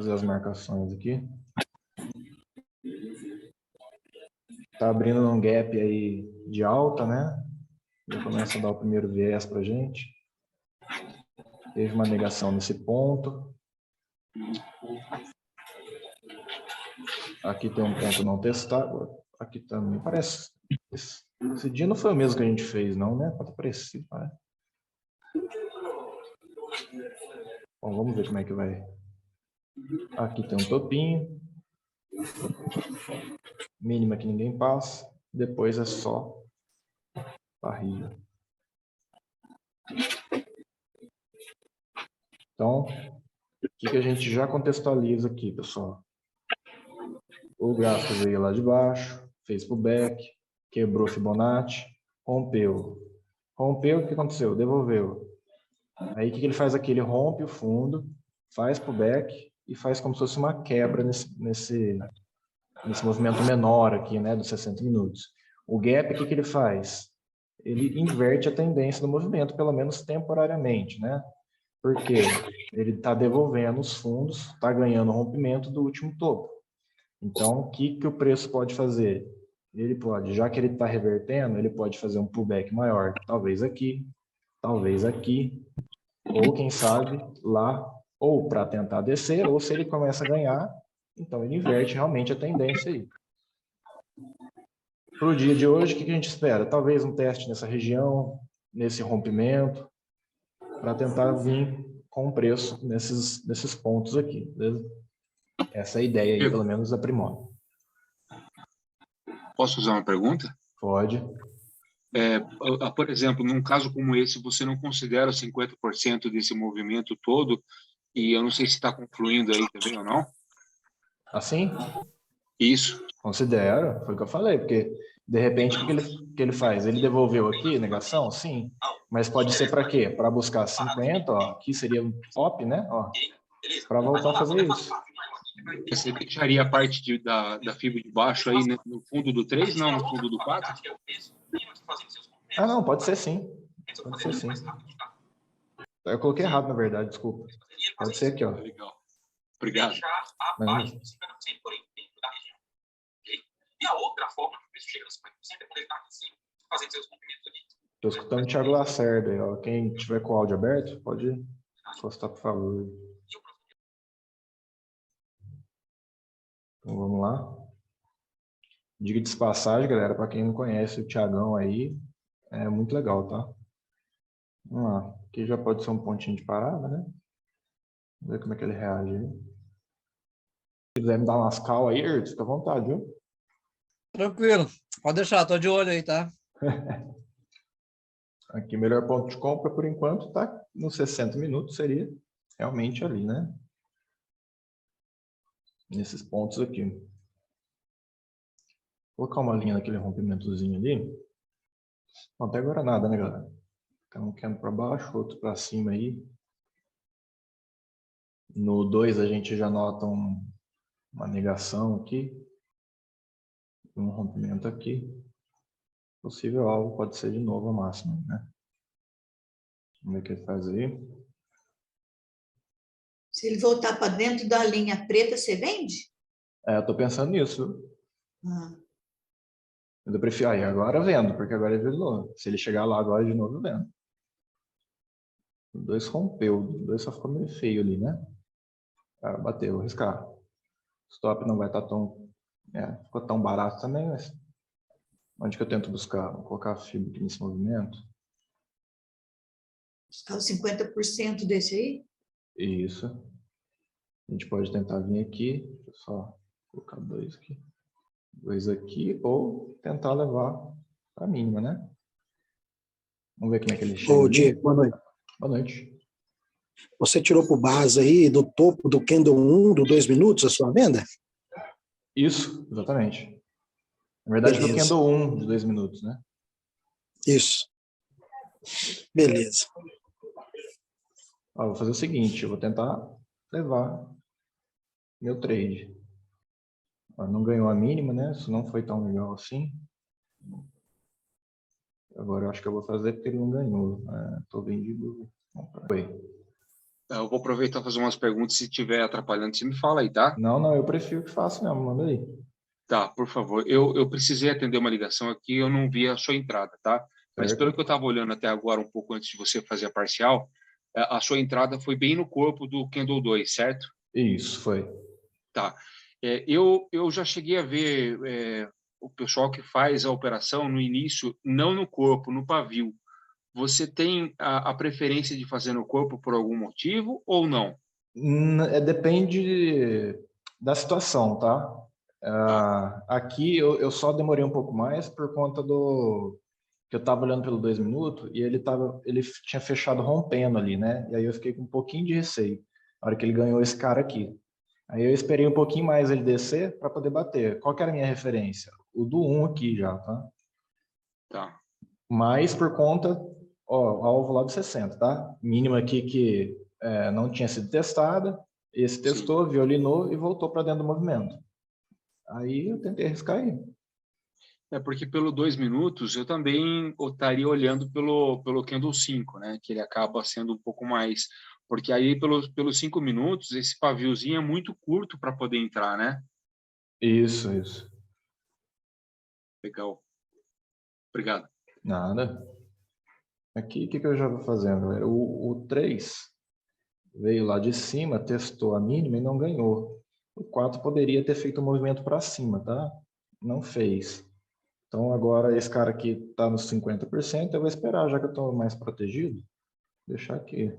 fazer as marcações aqui. Tá abrindo um gap aí de alta, né? Já começa a dar o primeiro viés para a gente. Teve uma negação nesse ponto. Aqui tem um ponto não testado. Aqui também parece. Esse dia não foi o mesmo que a gente fez, não, né? Pode parecer, parece. Bom, vamos ver como é que vai. Aqui tem um topinho. Mínima que ninguém passa. Depois é só barriga. Então, o que a gente já contextualiza aqui, pessoal? O gráfico veio lá de baixo, fez pullback, quebrou Fibonacci, rompeu. Rompeu, o que aconteceu? Devolveu. Aí o que ele faz aqui? Ele rompe o fundo, faz pullback e faz como se fosse uma quebra nesse movimento menor aqui, né, dos 60 minutos. O gap, o que ele faz? Ele inverte a tendência do movimento, pelo menos temporariamente, né? Porque ele está devolvendo os fundos, está ganhando o rompimento do último topo. Então, o que o preço pode fazer? Ele pode, já que ele está revertendo, ele pode fazer um pullback maior, talvez aqui, ou quem sabe lá, ou para tentar descer, ou se ele começa a ganhar, então ele inverte realmente a tendência aí. Para o dia de hoje, o que a gente espera? Talvez um teste nessa região, nesse rompimento, para tentar vir com preço nesses pontos aqui, beleza? Essa é a ideia aí, pelo menos, da Primor. Posso usar uma pergunta? Pode. Por exemplo, num caso como esse, você não considera 50% desse movimento todo? E eu não sei se está concluindo aí também ou não. Assim? Isso. Considero, foi o que eu falei, porque de repente o que ele faz? Ele devolveu aqui, negação? Sim. Mas pode ser para quê? Para buscar 50, ó, aqui seria um top, né? Para voltar a fazer isso. Você deixaria a parte da fibra de baixo aí no fundo do 3, não no fundo do 4? Ah, não, pode ser sim. Pode ser sim. Eu coloquei errado, na verdade, desculpa. Pode ser aqui, ó. Legal. Obrigado. E a outra forma que o preço chega a 50% é quando ele está aqui em cima, fazendo seus movimentos aqui. Estou escutando o Thiago Lacerda aí, ó. Quem tiver com o áudio aberto, pode encostar, por favor. Então, vamos lá. Diga de passagem, galera, para quem não conhece o Thiagão aí, é muito legal, tá? Vamos lá. Aqui já pode ser um pontinho de parada, né? Vamos ver como é que ele reage aí. Se quiser me dar umas cal aí, fica à vontade, viu? Tranquilo. Pode deixar, tô de olho aí, tá? Aqui, melhor ponto de compra, por enquanto, tá nos 60 minutos, seria realmente ali, né? Nesses pontos aqui. Vou colocar uma linha naquele rompimentozinho ali. Bom, até agora nada, né, galera? Um querendo para baixo, outro para cima aí. No 2 a gente já nota uma negação aqui. Um rompimento aqui. Possível alvo pode ser de novo a máxima, né? Vamos ver o que ele faz aí. Se ele voltar para dentro da linha preta, você vende? Eu tô pensando nisso. Ah. Eu prefiro. Aí, agora vendo, porque agora ele virou. Se ele chegar lá agora de novo, eu vendo. O 2 rompeu. O 2 só ficou meio feio ali, né? Cara, bateu, vou riscar. Stop não vai estar tão... ficou tão barato também, mas... Onde que eu tento buscar? Vou colocar a fibra aqui nesse movimento. Buscar os 50% desse aí? Isso. A gente pode tentar vir aqui. Deixa eu só colocar 2 aqui. 2 aqui, ou tentar levar para a mínima, né? Vamos ver como é que ele chega. Ô, Diego, boa noite. Boa noite. Você tirou por base aí do topo do candle 1 do 2 minutos a sua venda? Isso, exatamente. Na verdade, do candle 1 de 2 minutos, né? Isso. Beleza. Vou fazer o seguinte, eu vou tentar levar meu trade. Não ganhou a mínima, né? Isso não foi tão legal assim. Agora eu acho que eu vou fazer porque ele não ganhou. Tô vendido. Foi. Eu vou aproveitar e fazer umas perguntas. Se estiver atrapalhando, você me fala aí, tá? Não, eu prefiro que faça mesmo, manda aí. Tá, por favor. Eu precisei atender uma ligação aqui, eu não vi a sua entrada, tá? Mas Certo? pelo que eu estava olhando até agora, um pouco antes de você fazer a parcial, a sua entrada foi bem no corpo do Candle 2, certo? Isso, foi. Tá. Eu já cheguei a ver o pessoal que faz a operação no início, não no corpo, no pavio. Você tem a preferência de fazer no corpo por algum motivo ou não? Depende da situação, tá? Tá, Aqui eu só demorei um pouco mais por conta do que eu estava olhando pelo 2 minutos e ele tinha fechado rompendo ali, né? E aí eu fiquei com um pouquinho de receio na hora que ele ganhou esse cara aqui. Aí eu esperei um pouquinho mais ele descer para poder bater. Qual que era a minha referência? O do 1 aqui já, tá? tá. Mas por conta, ó, alvo lá do 60, tá? Mínima aqui que não tinha sido testada. Esse Sim. testou, violinou e voltou para dentro do movimento. Aí eu tentei arriscar aí. É porque pelo 2 minutos eu também estaria olhando pelo Candle 5, né? Que ele acaba sendo um pouco mais. Porque aí pelos 5 minutos, esse paviozinho é muito curto para poder entrar, né? Isso, isso. Legal. Obrigado. Nada. Aqui, o que eu já vou fazendo, galera? O 3 veio lá de cima, testou a mínima e não ganhou. O 4 poderia ter feito um movimento para cima, tá? Não fez. Então, agora esse cara aqui está nos 50%, eu vou esperar, já que eu estou mais protegido, deixar aqui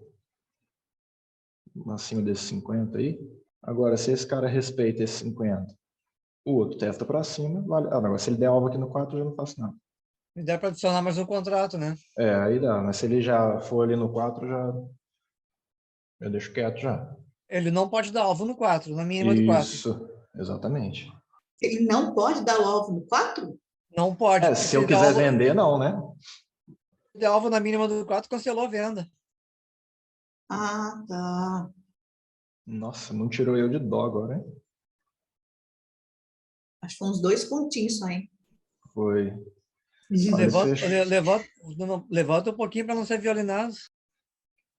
acima desses 50 aí. Agora, se esse cara respeita esse 50, o outro testa para cima, vale. Agora, se ele der alvo aqui no 4, eu já não faço nada. Me dá para adicionar mais um contrato, né? Aí dá, mas se ele já for ali no 4, eu deixo quieto já. Ele não pode dar alvo no 4, na mínima do 4. Isso, exatamente. Ele não pode dar o alvo no 4? Não pode, porque Se eu quiser vender, não, né? se der alvo na mínima do 4, cancelou a venda. Ah, tá. Nossa, não tirou eu de dó agora, hein? Acho que foi uns 2 pontinhos só, hein? Foi. Olha, ele fechou. Levanta um pouquinho para não ser violinado.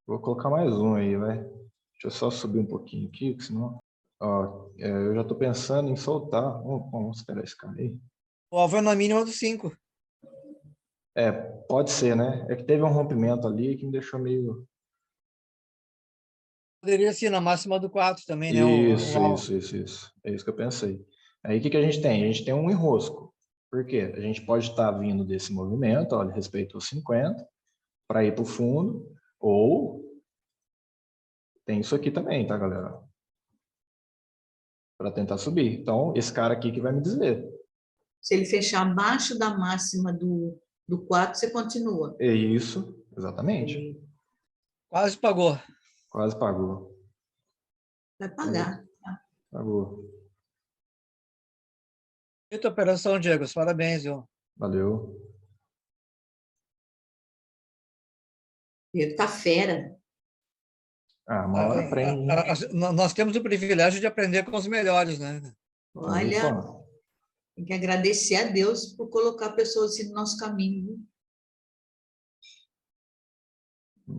Vou colocar mais um aí, vai. Deixa eu só subir um pouquinho aqui, porque senão. Ó, eu já tô pensando em soltar. Vamos esperar esse cara aí. O alvo é na mínima do 5. Pode ser, né? É que teve um rompimento ali que me deixou meio. Poderia ser na máxima do 4 também, né? Isso, O alvo. isso. É isso que eu pensei. Aí o que a gente tem? A gente tem um enrosco. Por quê? A gente pode estar vindo desse movimento, olha, respeitou 50, para ir para o fundo, ou tem isso aqui também, tá, galera? Para tentar subir. Então, esse cara aqui que vai me dizer. Se ele fechar abaixo da máxima do 4, você continua. É isso, exatamente. Quase pagou. Quase pagou. Vai pagar. Pagou. E tua operação, Diego? Parabéns, viu? Valeu. Ele tá fera. Uma hora aprende, né? Nós temos o privilégio de aprender com os melhores, né? Olha, Opa, tem que agradecer a Deus por colocar pessoas assim no nosso caminho. Viu?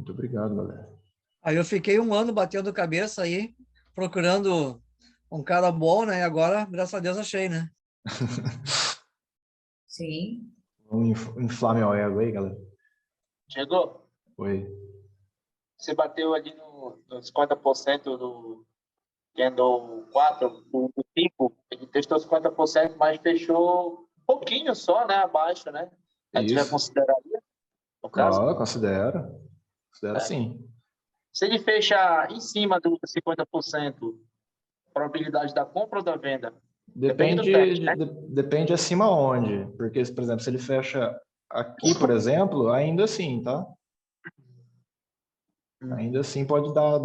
muito obrigado, galera. Aí eu fiquei um ano batendo cabeça aí, procurando um cara bom, né? E agora, graças a Deus, achei, né? Sim. Vamos inflar meu ego aí, galera. Chegou? Oi. Você bateu ali nos 50% do Candle 4, o 5, ele testou 50%, mas fechou um pouquinho só, né, abaixo, né? A gente já Isso. consideraria, no caso? Considero. Considero É. sim. Se ele fecha em cima do 50%, probabilidade da compra ou da venda? Depende do teste, né? Depende acima onde. Porque, por exemplo, se ele fecha aqui, por exemplo, ainda assim, tá? Ainda assim pode dar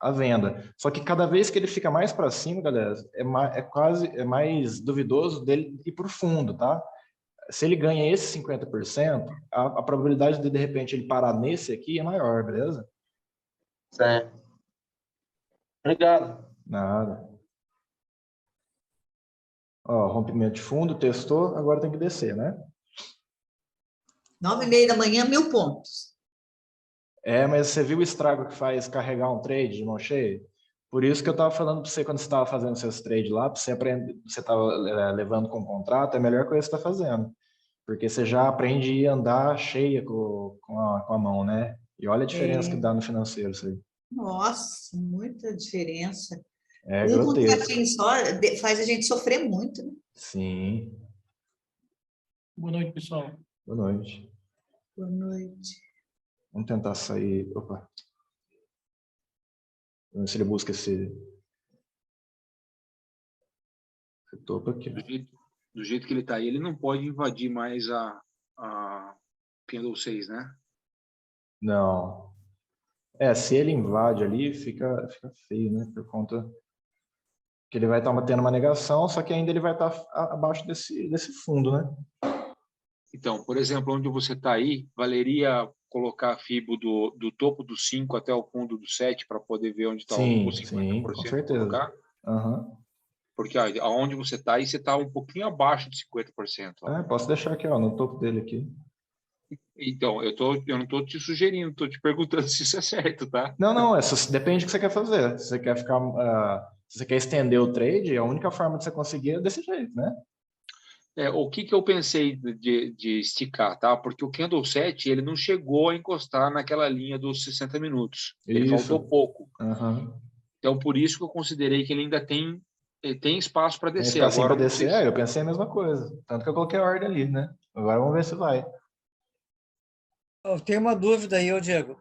a venda. Só que cada vez que ele fica mais para cima, galera, é mais duvidoso dele ir para o fundo, tá? Se ele ganha esse 50%, a probabilidade de repente ele parar nesse aqui é maior, beleza? Certo. Obrigado. Nada. Ó, rompimento de fundo, testou, agora tem que descer, né? 9h30 da manhã, 1.000 pontos. Mas você viu o estrago que faz carregar um trade de mão cheia? Por isso que eu estava falando para você quando você estava fazendo seus trades lá, para você aprender, você estava levando com o contrato, é a melhor coisa que você está fazendo. Porque você já aprende a andar cheia com a mão, né? E olha a diferença que dá no financeiro isso aí. Nossa, muita diferença. É Um grotesco. contratinho só faz a gente sofrer muito, né? Sim. Boa noite, pessoal. Boa noite. Boa noite. Vamos tentar sair. Opa. Vamos ver se ele busca esse topo aqui. Do jeito que ele está aí, ele não pode invadir mais a Candle 6, né? Não. Se ele invade ali, fica feio, né? Por conta que ele vai estar tendo uma negação, só que ainda ele vai estar abaixo desse fundo, né? Então, por exemplo, onde você está aí, valeria colocar a FIBO do topo do 5 até o fundo do 7 para poder ver onde está o 50%? Sim, com certeza. Colocar? Uhum. Porque aonde você está aí, você está um pouquinho abaixo de 50%. Ó. Posso deixar aqui, ó, no topo dele aqui. Então, eu não estou te sugerindo, estou te perguntando se isso é certo, tá? Não, depende do que você quer fazer. Se você quer se você quer estender o trade, a única forma de você conseguir é desse jeito, né? O que eu pensei de esticar, tá? Porque o Candle 7, ele não chegou a encostar naquela linha dos 60 minutos. Ele faltou pouco. Uhum. Então, por isso que eu considerei que ele ainda tem espaço para descer. Assim Agora, para descer, eu pensei a mesma coisa. Tanto que eu coloquei a ordem ali, né? Agora vamos ver se vai. Eu tenho uma dúvida aí, ô Diego.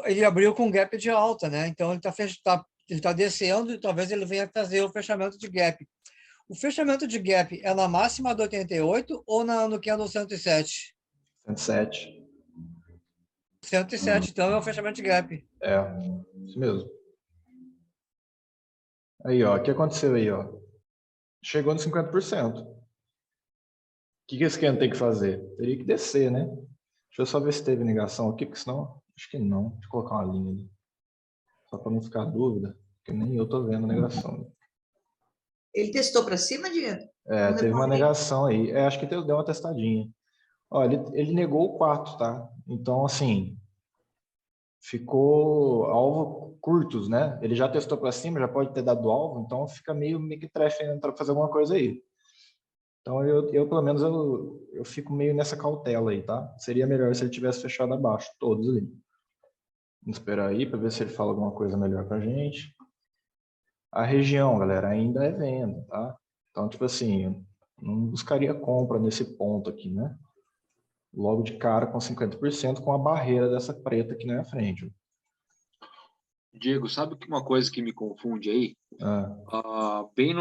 Ele abriu com gap de alta, né? Então ele tá descendo e talvez ele venha trazer o fechamento de gap. O fechamento de gap é na máxima do 88 ou no candle 107? 107. 107, então é o fechamento de gap. Isso mesmo. Aí, ó, o que aconteceu aí, ó? Chegou no 50%. O que esse candle tem que fazer? Teria que descer, né? Deixa eu só ver se teve negação aqui, porque senão, acho que não. Deixa eu colocar uma linha ali. Só para não ficar dúvida, porque nem eu tô vendo negação. Ele testou para cima, Diego? Teve uma negação aí. Acho que deu uma testadinha. Ó, ele negou o 4, tá? Então, assim, ficou alvo curtos, né? Ele já testou para cima, já pode ter dado alvo, então fica meio que trefe para fazer alguma coisa aí. Então, eu pelo menos, eu fico meio nessa cautela aí, tá? Seria melhor se ele tivesse fechado abaixo, todos ali. Vamos esperar aí para ver se ele fala alguma coisa melhor pra gente. A região, galera, ainda é venda, tá? Então, tipo assim, eu não buscaria compra nesse ponto aqui, né? Logo de cara com 50% com a barreira dessa preta aqui na minha frente. Diego, sabe que uma coisa que me confunde aí? Bem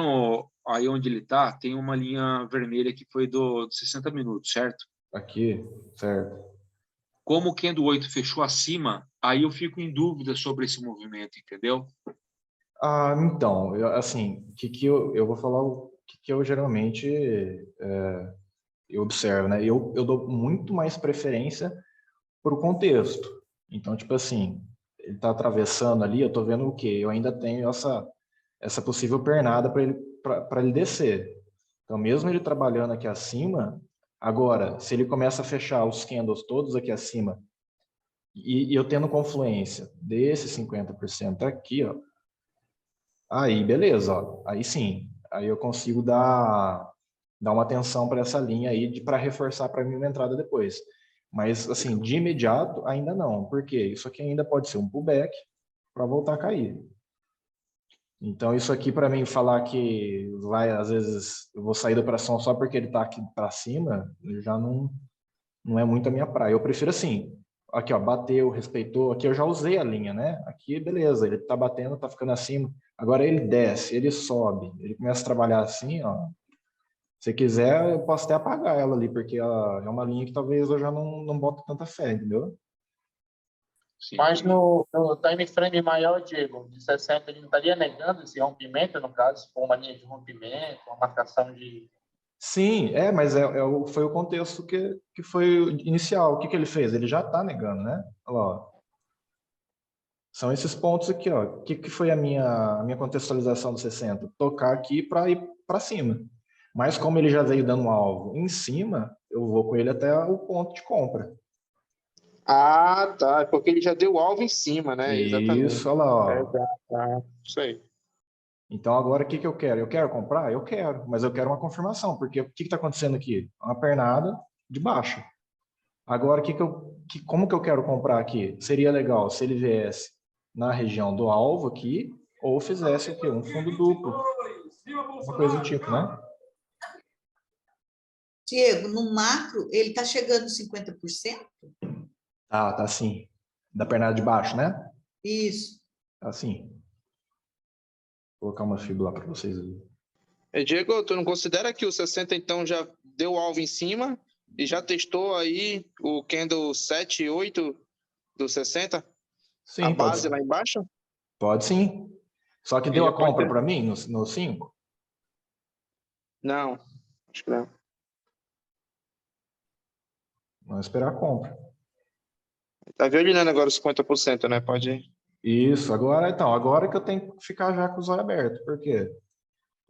aí onde ele está, tem uma linha vermelha que foi do 60 minutos, certo? Aqui, certo. Como o Candle 8 fechou acima, aí eu fico em dúvida sobre esse movimento, entendeu? Então, assim, eu vou falar o que eu geralmente eu observo, né? Eu dou muito mais preferência para o contexto. Então, tipo assim, ele está atravessando ali, eu estou vendo o quê? Eu ainda tenho essa possível pernada para ele descer. Então, mesmo ele trabalhando aqui acima, agora, se ele começa a fechar os candles todos aqui acima e eu tendo confluência desses 50% aqui, ó, aí beleza, ó, aí sim, aí eu consigo dar uma atenção para essa linha aí para reforçar para mim uma entrada depois. Mas, assim, de imediato, ainda não. Por quê? Isso aqui ainda pode ser um pullback para voltar a cair. Então, isso aqui, para mim, falar que vai, às vezes, eu vou sair da operação só porque ele está aqui para cima, já não é muito a minha praia. Eu prefiro assim, aqui, ó, bateu, respeitou, aqui eu já usei a linha, né? Aqui, beleza, ele está batendo, está ficando acima. Agora ele desce, ele sobe, ele começa a trabalhar assim, ó. Se quiser, eu posso até apagar ela ali, porque é uma linha que talvez eu já não boto tanta fé, entendeu? Sim. Mas no time frame maior, Diego, de 60, ele não estaria negando esse rompimento, no caso, se for uma linha de rompimento, uma marcação de... Sim, mas foi o contexto que foi inicial. O que ele fez? Ele já está negando, né? Olha lá, ó. São esses pontos aqui, ó. O que foi a minha contextualização do 60? Tocar aqui para ir para cima. Mas como ele já veio dando um alvo em cima, eu vou com ele até o ponto de compra. Ah, tá. É porque ele já deu o alvo em cima, né? Exatamente. Isso, olha lá, ó. Tá. Isso aí. Então agora o que que eu quero? Eu quero comprar? Eu quero, mas eu quero uma confirmação, porque o que está acontecendo aqui? Uma pernada de baixo. Agora como que eu quero comprar aqui? Seria legal se ele viesse na região do alvo aqui, ou fizesse o quê? Um fundo duplo. Uma coisa do tipo, né? Diego, no macro, ele está chegando 50%? Tá assim. Da pernada de baixo, né? Isso. Tá assim. Vou colocar uma fibra lá para vocês aí. Diego, tu não considera que o 60 então já deu o alvo em cima e já testou aí o candle 7 e 8 do 60? A Sim, base lá embaixo? pode sim. Só que E deu já a pode compra ter... para mim no 5? Não, acho que não. Vamos esperar a compra. Tá violinando agora os 50%, né? Pode ir. Isso, agora que eu tenho que ficar já com os olhos abertos, porque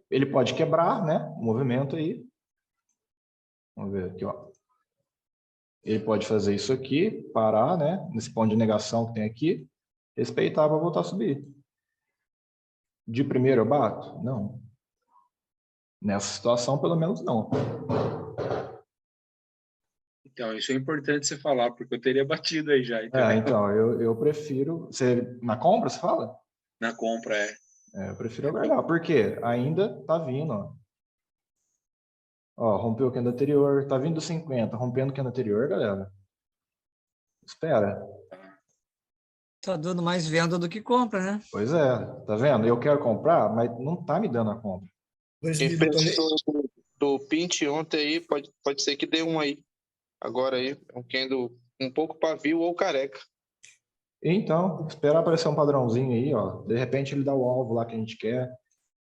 ele pode quebrar, né? O movimento aí. Vamos ver aqui, ó. Ele pode fazer isso aqui, parar, né? Nesse ponto de negação que tem aqui, respeitar para voltar a subir. De primeiro eu bato? Não. Nessa situação, pelo menos não. Então, isso é importante você falar, porque eu teria batido aí já, entendeu? Então, eu prefiro. Na compra, você fala? Na compra, Eu prefiro aguardar, porque ainda tá vindo, ó. Ó, rompeu o candle anterior, tá vindo 50, rompendo o candle anterior, galera. Espera. Tá dando mais venda do que compra, né? Pois é, tá vendo? Eu quero comprar, mas não tá me dando a compra. 2 Quem minutos ali. pensou do Pint ontem aí, pode ser que dê um aí. Agora aí, um candle um pouco pavio ou careca. Então, esperar aparecer um padrãozinho aí, ó. De repente ele dá o alvo lá que a gente quer.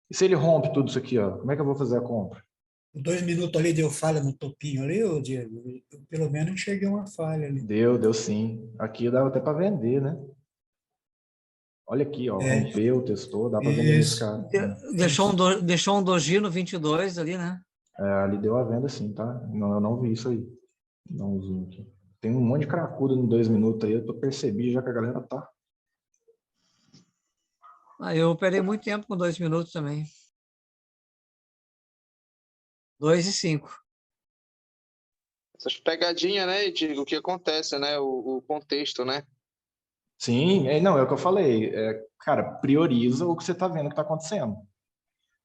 E se ele rompe tudo isso aqui, ó, como é que eu vou fazer a compra? 2 minutos ali deu falha no topinho ali, ô Diego. Eu, pelo menos enxerguei uma falha ali. Deu sim. Aqui dava até para vender, né? Olha aqui, ó, É, rompeu, testou, dá para vender nesse isso. cara. Deixou um doji no 22 ali, né? Ali deu a venda sim, tá? Não, eu não vi isso aí. Dá um zoom aqui. Tem um monte de cracuda no 2 minutos aí, eu percebi já que a galera tá. Eu operei muito tempo com 2 minutos também. 2 e 5. Essas pegadinhas, né, Diego, o que acontece, né? O contexto, né? Sim, não, é o que eu falei. Cara, prioriza o que você tá vendo que tá acontecendo.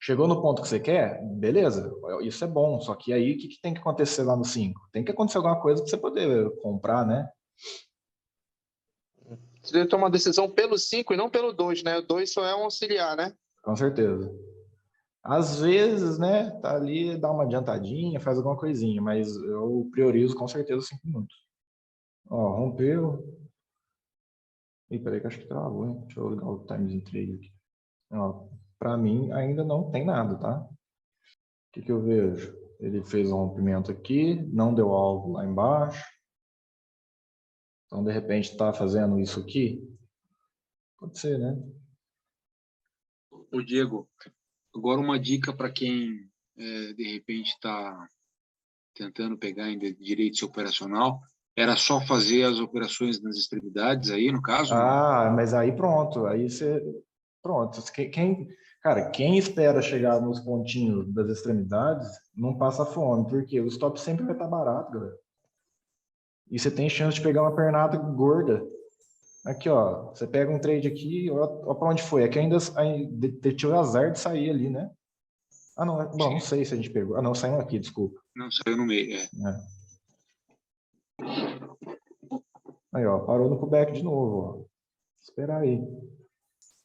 Chegou no ponto que você quer, beleza, isso é bom. Só que aí, o que tem que acontecer lá no 5? Tem que acontecer alguma coisa para você poder comprar, né? Você deve tomar uma decisão pelo 5 e não pelo 2, né? O 2 só é um auxiliar, né? Com certeza. Às vezes, né, tá ali, dá uma adiantadinha, faz alguma coisinha, mas eu priorizo com certeza os 5 minutos. Ó, rompeu. Ih, peraí que acho que travou, hein? Deixa eu ligar o Times in Trade aqui. Ó, pra mim ainda não tem nada, tá? O que eu vejo? Ele fez um rompimento aqui, não deu alvo lá embaixo. Então, de repente, está fazendo isso aqui? Pode ser, né? Ô, Diego, agora uma dica para quem, de repente, está tentando pegar ainda direito operacional, era só fazer as operações nas extremidades aí, no caso? Mas aí pronto. Aí você... Pronto. Cara, quem espera chegar nos pontinhos das extremidades não passa fome, porque o stop sempre vai estar barato, galera. E você tem chance de pegar uma pernada gorda. Aqui, ó. Você pega um trade aqui, ó para onde foi. Aqui ainda tive o azar de sair ali, né? Não. Bom, não sei se a gente pegou. Não, saiu aqui, desculpa. Não, saiu no meio, Aí, ó. Parou no pullback de novo, ó. Esperar aí.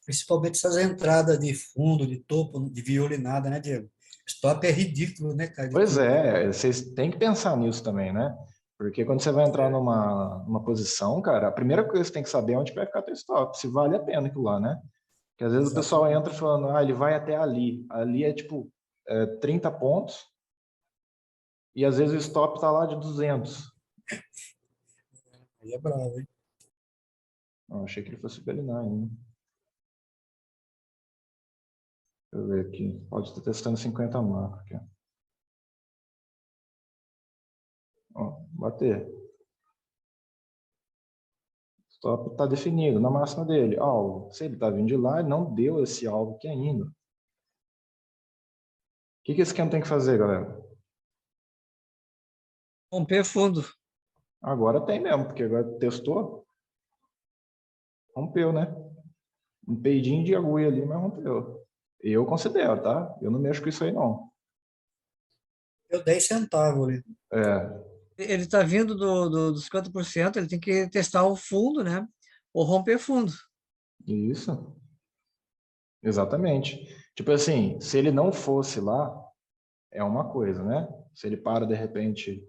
Principalmente essas entradas de fundo, de topo, de violinada, né, Diego? Stop é ridículo, né, cara? Pois é, vocês têm que pensar nisso também, né? Porque quando você vai entrar numa posição, cara, a primeira coisa que você tem que saber é onde vai ficar teu stop, se vale a pena aquilo lá, né? Porque às vezes o pessoal entra falando, ele vai até ali. Ali é tipo 30 pontos e às vezes o stop tá lá de 200. Aí é bravo, hein? Achei que ele fosse belinar ainda. Deixa eu ver aqui. Pode estar testando 50 macro aqui. Ó, bater. Stop está definido na máxima dele. Alvo. Se ele está vindo de lá, ele não deu esse alvo aqui ainda. O que esse esquema tem que fazer, galera? Romper fundo. Agora tem mesmo, porque agora testou. Rompeu, né? Um peidinho de agulha ali, mas rompeu. Eu considero, tá? Eu não mexo com isso aí, não. Deu 10 centavos ali. Ele está vindo dos 50%, ele tem que testar o fundo, né? Ou romper fundo. Isso. Exatamente. Tipo assim, se ele não fosse lá, é uma coisa, né? Se ele para de repente...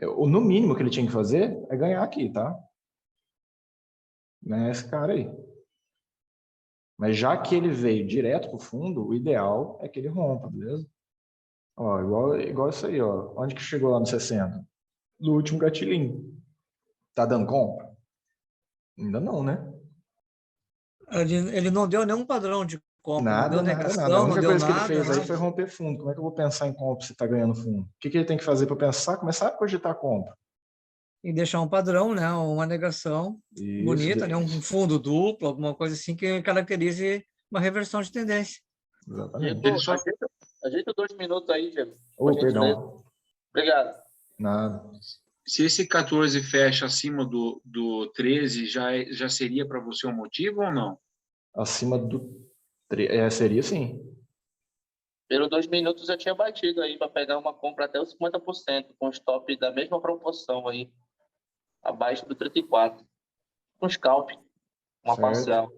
No mínimo que ele tinha que fazer é ganhar aqui, tá? Né? Esse cara aí. Mas já que ele veio direto pro fundo, o ideal é que ele rompa, beleza? Ó, igual isso aí, ó. Onde que chegou lá no 60? No último gatilhinho. Tá dando compra? Ainda não, né? Ele não deu nenhum padrão de compra, não deu Nada. A negação, não única deu coisa que ele nada, fez aí né? foi romper fundo. Como é que eu vou pensar em compra se tá ganhando fundo? O que ele tem que fazer para pensar? Começar a cogitar a compra. E deixar um padrão, né? Uma negação Isso, bonita, né? Um fundo duplo, alguma coisa assim que caracterize uma reversão de tendência. Exatamente. Diego, ajeita 2 minutos aí, Diego. Oh, perdão. Obrigado. Nada. Se esse 14 fecha acima do 13, já seria para você um motivo ou não? Acima do... seria sim. Pelo 2 minutos eu tinha batido aí para pegar uma compra até os 50%, com stop da mesma proporção aí, abaixo do 34. Com scalp, uma Certo. parcial.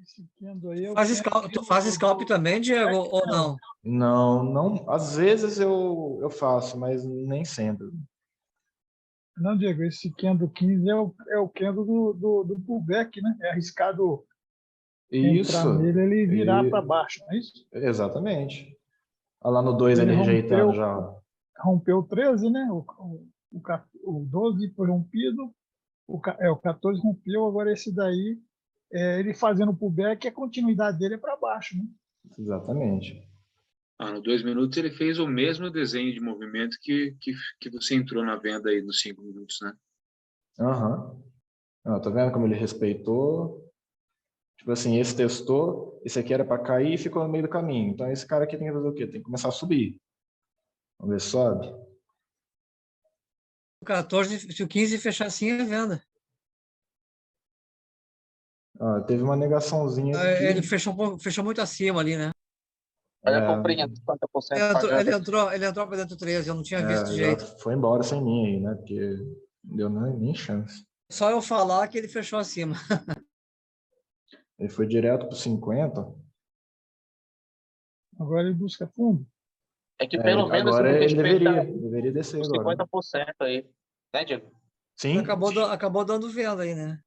Esse candle aí é o Tu faz scalp também, Diego, ou não? Não. Às vezes eu faço, mas nem sempre. Não, Diego, esse candle 15 é o candle do pullback, né? É arriscado entrar Isso. nele ele virar para baixo, não é isso? Exatamente. Olha lá no 2 ele Ele rejeitando já. rompeu o 13, né? O 12 foi rompido, o 14 rompeu, agora esse daí, ele fazendo pullback, a continuidade dele é para baixo, né? Exatamente. No 2 minutos ele fez o mesmo desenho de movimento que você entrou na venda aí nos 5 minutos, né? Aham. Tá vendo como ele respeitou? Tipo assim, esse testou, esse aqui era para cair e ficou no meio do caminho. Então esse cara aqui tem que fazer o quê? Tem que começar a subir. Vamos ver se sobe. O 14, se o 15 fechar assim, é venda. Teve uma negaçãozinha aqui. Ele fechou muito acima ali, né? Olha a comprinha de 50% pagando. Ele entrou para dentro do 13, eu não tinha visto de Já jeito. foi embora sem mim aí, né? Porque não deu nem chance. Só eu falar que ele fechou acima. Ele foi direto para 50. Agora ele busca fundo. É que pelo menos agora ele respeita deveria descer os agora. 50% aí, né, Diego? Sim. Acabou dando venda aí, né?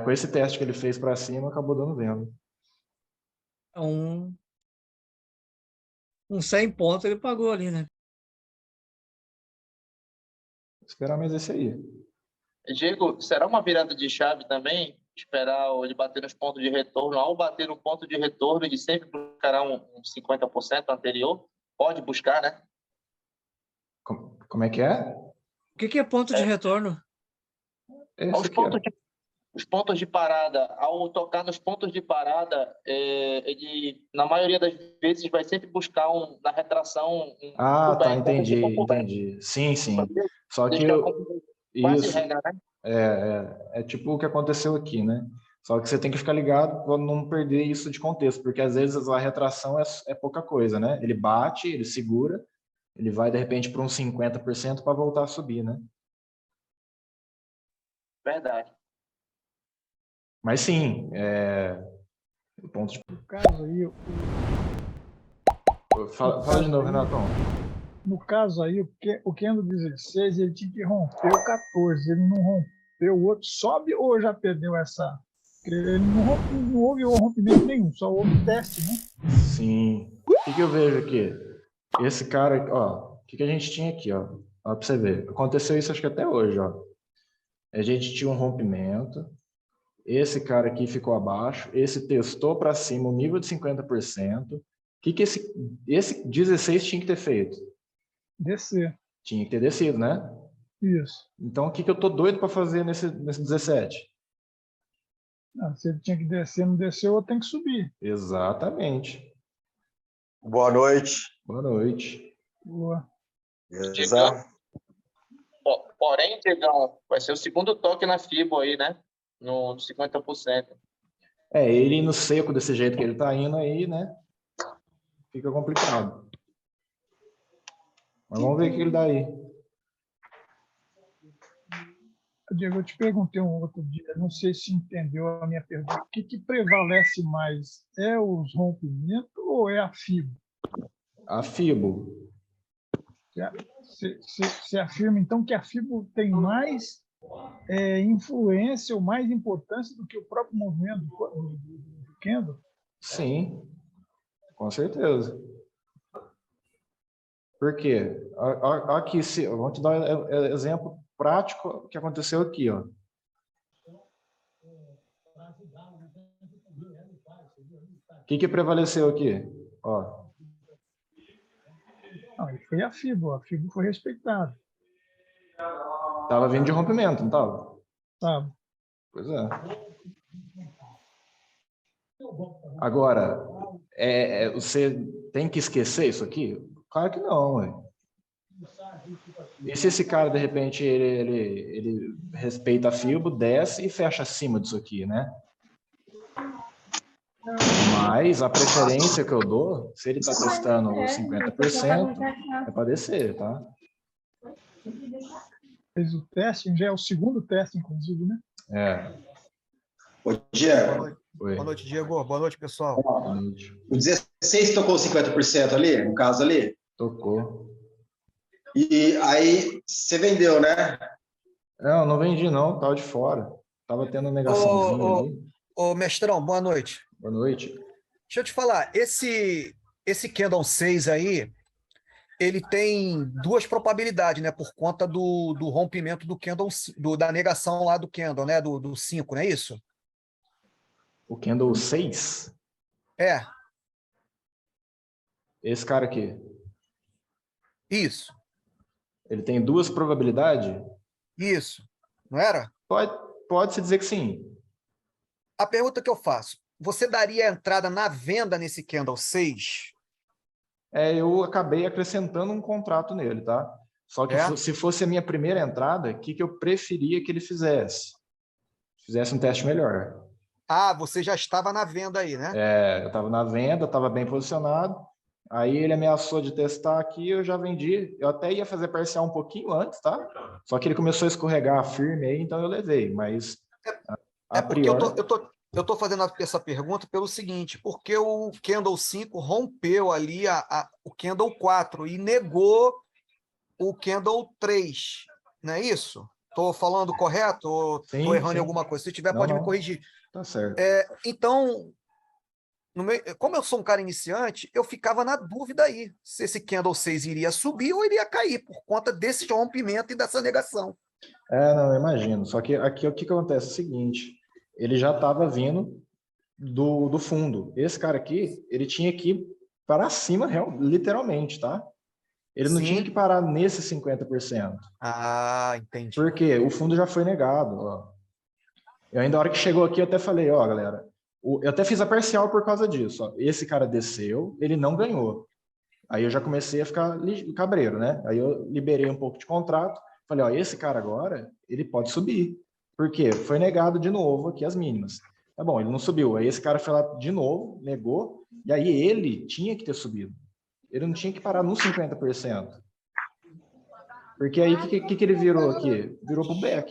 Com esse teste que ele fez para cima, acabou dando venda. Um 100 pontos ele pagou ali, né? Vou esperar mais esse aí. Diego, será uma virada de chave também? Esperar ele bater nos pontos de retorno. Ao bater no ponto de retorno, ele sempre buscará um 50% anterior? Pode buscar, né? Como é que é? O que é ponto de retorno? Os pontos de parada, ao tocar nos pontos de parada, ele, na maioria das vezes, vai sempre buscar na retração. Tá, entendi. Sim. Só que quase regra, né? é tipo o que aconteceu aqui, né? Só que você tem que ficar ligado para não perder isso de contexto, porque às vezes a retração é pouca coisa, né? Ele bate, ele segura, ele vai de repente para uns 50% para voltar a subir, né? Verdade. Mas sim, o ponto de... No caso aí, Fala de novo, Renatão. no caso aí, o candle 16, ele tinha que romper o 14, ele não rompeu, o outro sobe ou já perdeu essa? Ele não houve rompimento nenhum, só houve teste, né? Sim. O que eu vejo aqui? Esse cara, ó, o que a gente tinha aqui, ó? Ó, pra você ver. Aconteceu isso acho que até hoje, ó. A gente tinha um rompimento. Esse cara aqui ficou abaixo. Esse testou para cima o nível de 50%. O que esse 16 tinha que ter feito? Descer. Tinha que ter descido, né? Isso. Então, o que que eu tô doido para fazer nesse 17? Ah, se ele tinha que descer, não desceu, eu tenho que subir. Exatamente. Boa noite. Boa noite. Boa. Beleza? Porém, Diegão, vai ser o segundo toque na FIBO aí, né? No 50%. Ele indo seco desse jeito que ele tá indo aí, né? Fica complicado. Mas vamos ver o que ele dá aí. Diego, eu te perguntei um outro dia, não sei se entendeu a minha pergunta. O que prevalece mais? É os rompimentos ou é a FIBO? A FIBO. Você afirma, então, que a FIBO tem mais influência ou mais importância do que o próprio movimento do candle? Sim, com certeza. Por quê? Aqui, vou te dar um exemplo prático que aconteceu aqui, ó. O que prevaleceu aqui? Ó. Não, e foi a FIBO foi respeitada. Tava vindo de rompimento, não tava? Sabe? Pois é. Agora, você tem que esquecer isso aqui? Claro que não, ué. E se esse cara, de repente, ele respeita a FIBO, desce e fecha acima disso aqui, né? Mas a preferência que eu dou, se ele está testando os 50%, é para descer, tá? Fez o teste, já é o segundo teste, inclusive, né? Ô, Diego. Oi. Boa noite, Diego. Boa noite, pessoal. Boa noite. O 16 tocou 50% ali, no caso ali? Tocou. E aí você vendeu, né? Não vendi não, tava de fora. Tava tendo negaçãozinha ali. Ô, mestrão, boa noite. Boa noite. Deixa eu te falar, esse Candle 6 aí, ele tem duas probabilidades, né? Por conta do rompimento do Candle, da negação lá do Candle, né? Do 5, não é isso? O Candle 6? É. Esse cara aqui. Isso. Ele tem duas probabilidades? Isso. Não era? Pode-se dizer que sim. A pergunta que eu faço, você daria a entrada na venda nesse Candle 6? Eu acabei acrescentando um contrato nele, tá? Só que se fosse a minha primeira entrada, o que eu preferia que ele fizesse? Fizesse um teste melhor. Ah, você já estava na venda aí, né? Eu estava na venda, estava bem posicionado. Aí ele ameaçou de testar aqui, eu já vendi. Eu até ia fazer parcial um pouquinho antes, tá? Só que ele começou a escorregar firme aí, então eu levei. Mas a porque priori... eu tô fazendo essa pergunta pelo seguinte, porque o Candle 5 rompeu ali o Candle 4 e negou o Candle 3, não é isso? Estou falando correto ou estou errando em alguma coisa? Se tiver, pode me corrigir. Tá certo. Então, como eu sou um cara iniciante, eu ficava na dúvida aí se esse Candle 6 iria subir ou iria cair por conta desse rompimento e dessa negação. Não, eu imagino. Só que aqui o que acontece é o seguinte, ele já estava vindo do fundo. Esse cara aqui, ele tinha que ir para cima, literalmente, tá? Ele não tinha que parar nesse 50%. Ah, entendi. Porque o fundo já foi negado. Ó. Eu ainda, a hora que chegou aqui, eu até falei, ó, galera, eu até fiz a parcial por causa disso. Ó. Esse cara desceu, ele não ganhou. Aí eu já comecei a ficar cabreiro, né? Aí eu liberei um pouco de contrato. Falei, ó, esse cara agora, ele pode subir. Por quê? Foi negado de novo aqui as mínimas. Tá bom, ele não subiu. Aí esse cara foi lá de novo, negou, e aí ele tinha que ter subido. Ele não tinha que parar no 50%. Porque aí, o que ele virou aqui? Virou pro back.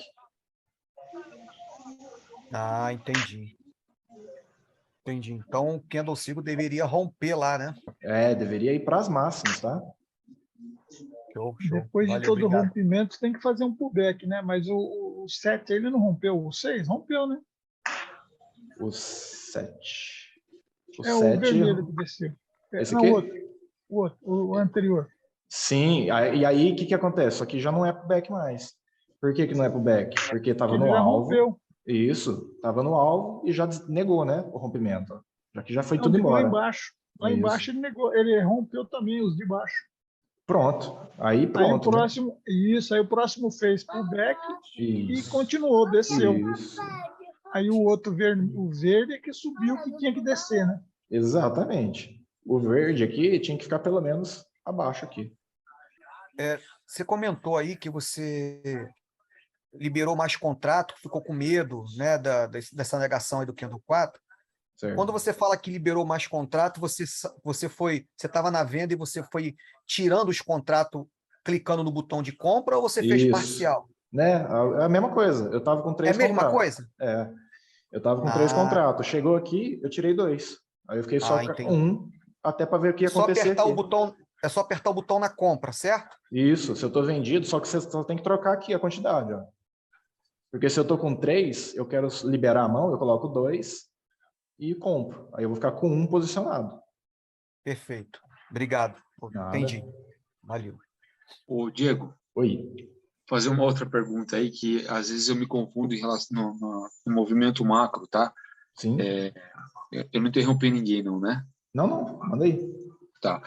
Ah, entendi. Entendi. Então, o Candle 5 deveria romper lá, né? Deveria ir para as máximas, tá? Show. Depois de todo rompimento, você tem que fazer um pullback, né? Mas o 7, ele não rompeu. O 6 rompeu, né? O 7. O o vermelho que desceu. Esse não, aqui? o anterior. Sim, e aí o que acontece? Só que já não é pullback mais. Por que não é pullback? Porque estava no alvo. Rompeu. Isso, estava no alvo e já negou, né? O rompimento. Já que já foi tudo embora. Lá embaixo ele negou, ele rompeu também os de baixo. Pronto. Aí Aí o pronto, né? próximo, isso, aí o próximo fez pullback e Isso. continuou, desceu. Isso. Aí o outro o verde é que subiu, que tinha que descer, né? Exatamente. O verde aqui tinha que ficar pelo menos abaixo aqui. Você comentou aí que você liberou mais contrato, ficou com medo, né, dessa negação aí do Candle 4. Certo. Quando você fala que liberou mais contrato, você estava na venda e você foi tirando os contratos, clicando no botão de compra, ou você fez Isso. parcial? Né? É a mesma coisa. Eu estava com É a 3 mesma contratos. coisa? É. Eu estava com 3 contratos. Chegou aqui, eu tirei 2. Aí eu fiquei só com entendi. um, até para ver o que ia Só acontecer apertar aqui. o botão, é só apertar o botão na compra, certo? Isso, se eu estou vendido, só que você só tem que trocar aqui a quantidade. Ó. Porque se eu estou com 3, eu quero liberar a mão, eu coloco 2 e compro. Aí eu vou ficar com 1 posicionado. Perfeito. Obrigado. Nada. Entendi. Valeu. Ô, Diego, Oi. fazer uma outra pergunta aí, que às vezes eu me confundo em relação no movimento macro, tá? Sim. Eu não interrompi ninguém, não, né? Não, manda aí. Tá.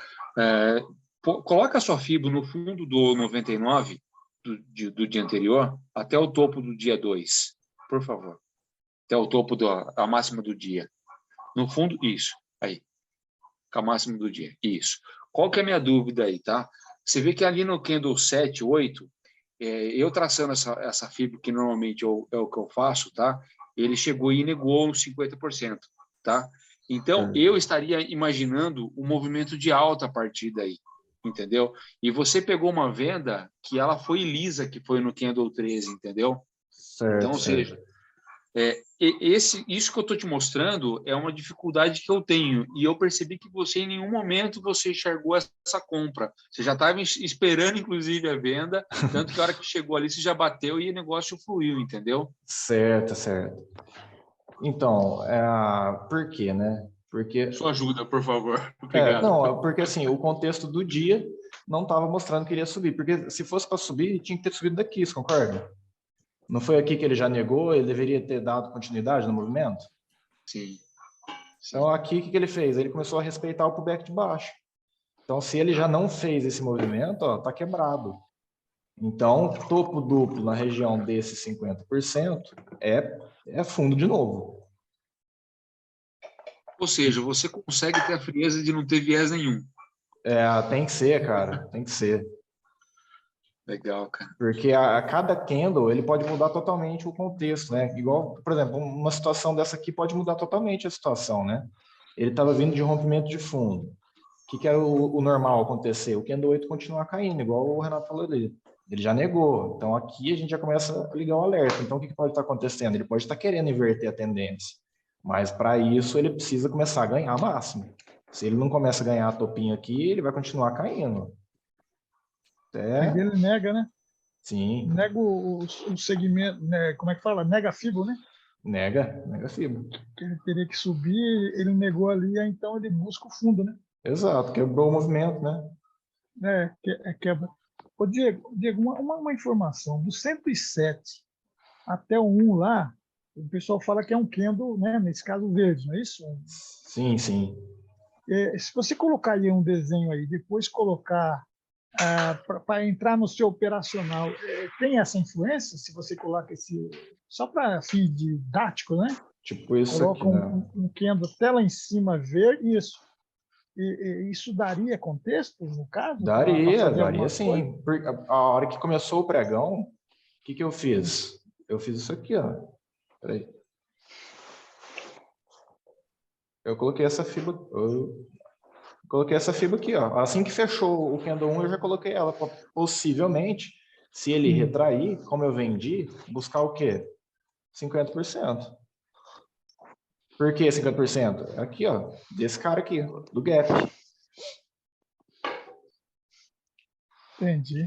Coloca a sua FIBO no fundo do 99 do dia anterior até o topo do dia 2, por favor. Até o topo da máxima do dia. No fundo, isso. Aí. Com a máxima do dia. Isso. Qual que é a minha dúvida aí, tá? Você vê que ali no candle 7, 8, eu traçando essa FIBO, que normalmente é o que eu faço, tá? Ele chegou e negou uns 50%, tá? Então, eu estaria imaginando um movimento de alta a partir daí, entendeu? E você pegou uma venda que ela foi lisa, que foi no candle 13, entendeu? Certo, Então, ou seja, isso que eu estou te mostrando é uma dificuldade que eu tenho, e eu percebi que você, em nenhum momento, você enxergou essa compra. Você já estava esperando, inclusive, a venda, tanto que a hora que chegou ali, você já bateu e o negócio fluiu, entendeu? Certo. Então, por quê, né? Porque... Sua ajuda, por favor. Obrigado. Não, porque assim, o contexto do dia não estava mostrando que iria subir, porque se fosse para subir, tinha que ter subido daqui, você concorda? Não foi aqui que ele já negou, ele deveria ter dado continuidade no movimento? Sim. Então, aqui, o que ele fez? Ele começou a respeitar o pullback de baixo. Então, se ele já não fez esse movimento, ó, tá quebrado. Então, topo duplo na região desses 50% é fundo de novo. Ou seja, você consegue ter a frieza de não ter viés nenhum. Tem que ser, cara, tem que ser. Legal, cara. Porque a cada candle, ele pode mudar totalmente o contexto, né? Igual, por exemplo, uma situação dessa aqui pode mudar totalmente a situação, né? Ele estava vindo de rompimento de fundo. O que era o normal acontecer? O candle 8 continuar caindo, igual o Renato falou ali. Ele já negou. Então, aqui a gente já começa a ligar o alerta. Então, o que pode estar acontecendo? Ele pode estar querendo inverter a tendência. Mas, para isso, ele precisa começar a ganhar máximo. Se ele não começa a ganhar a topinha aqui, ele vai continuar caindo. Aí ele nega, né? Sim. Nega o segmento, né? Como é que fala? Nega a FIBO, né? Nega FIBO. Ele teria que subir, ele negou ali, aí então ele busca o fundo, né? Exato, quebrou o movimento, né? Quebra. Ô, Diego, uma informação. Do 107 até o 1 lá, o pessoal fala que é um candle, né? Nesse caso verde, não é isso? Sim. Se você colocar aí um desenho aí, depois colocar para entrar no seu operacional, tem essa influência? Se você coloca esse... Só para fim didático, né? Tipo isso coloca aqui, né? um candle até lá em cima verde, isso. Isso daria contexto, no caso? Daria sim. A hora que começou o pregão, o que eu fiz? Eu fiz isso aqui, ó. Peraí. Eu coloquei essa fibra... Coloquei essa fibra aqui, ó. Assim que fechou o candle 1, eu já coloquei ela. Possivelmente, se ele retrair, como eu vendi, buscar o quê? 50%. Por que 50%? Aqui, ó. Desse cara aqui, do gap. Entendi.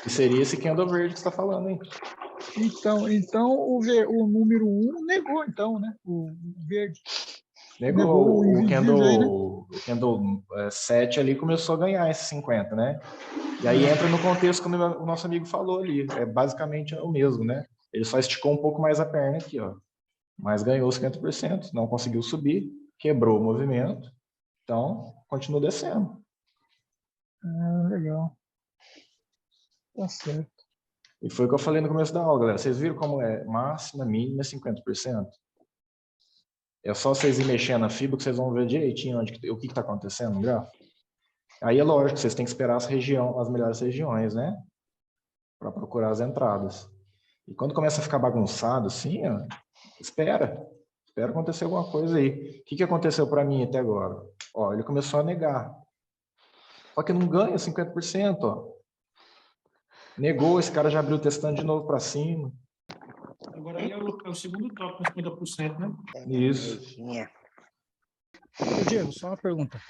Que seria esse candle verde que você está falando, hein? Então o número 1 negou, então, né? O verde. Negou o invisível aí, né? candle 7 ali começou a ganhar esses 50, né? E aí entra no contexto que o nosso amigo falou ali. É basicamente o mesmo, né? Ele só esticou um pouco mais a perna aqui, ó. Mas ganhou os 50%, não conseguiu subir, quebrou o movimento, então continua descendo. Ah, legal. Tá certo. E foi o que eu falei no começo da aula, galera. Vocês viram como é máxima, mínima, 50%? É só vocês ir mexendo na fibra que vocês vão ver direitinho o que está acontecendo no gráfico. Aí é lógico, vocês têm que esperar as melhores regiões, né? Para procurar as entradas. E quando começa a ficar bagunçado assim, ó, espera acontecer alguma coisa aí. O que aconteceu para mim até agora? Ó, ele começou a negar. Só que não ganha 50%, ó. Negou, esse cara já abriu testando de novo para cima. Agora aí é o segundo top com 50%, né? Isso. Ô, Diego, só uma pergunta.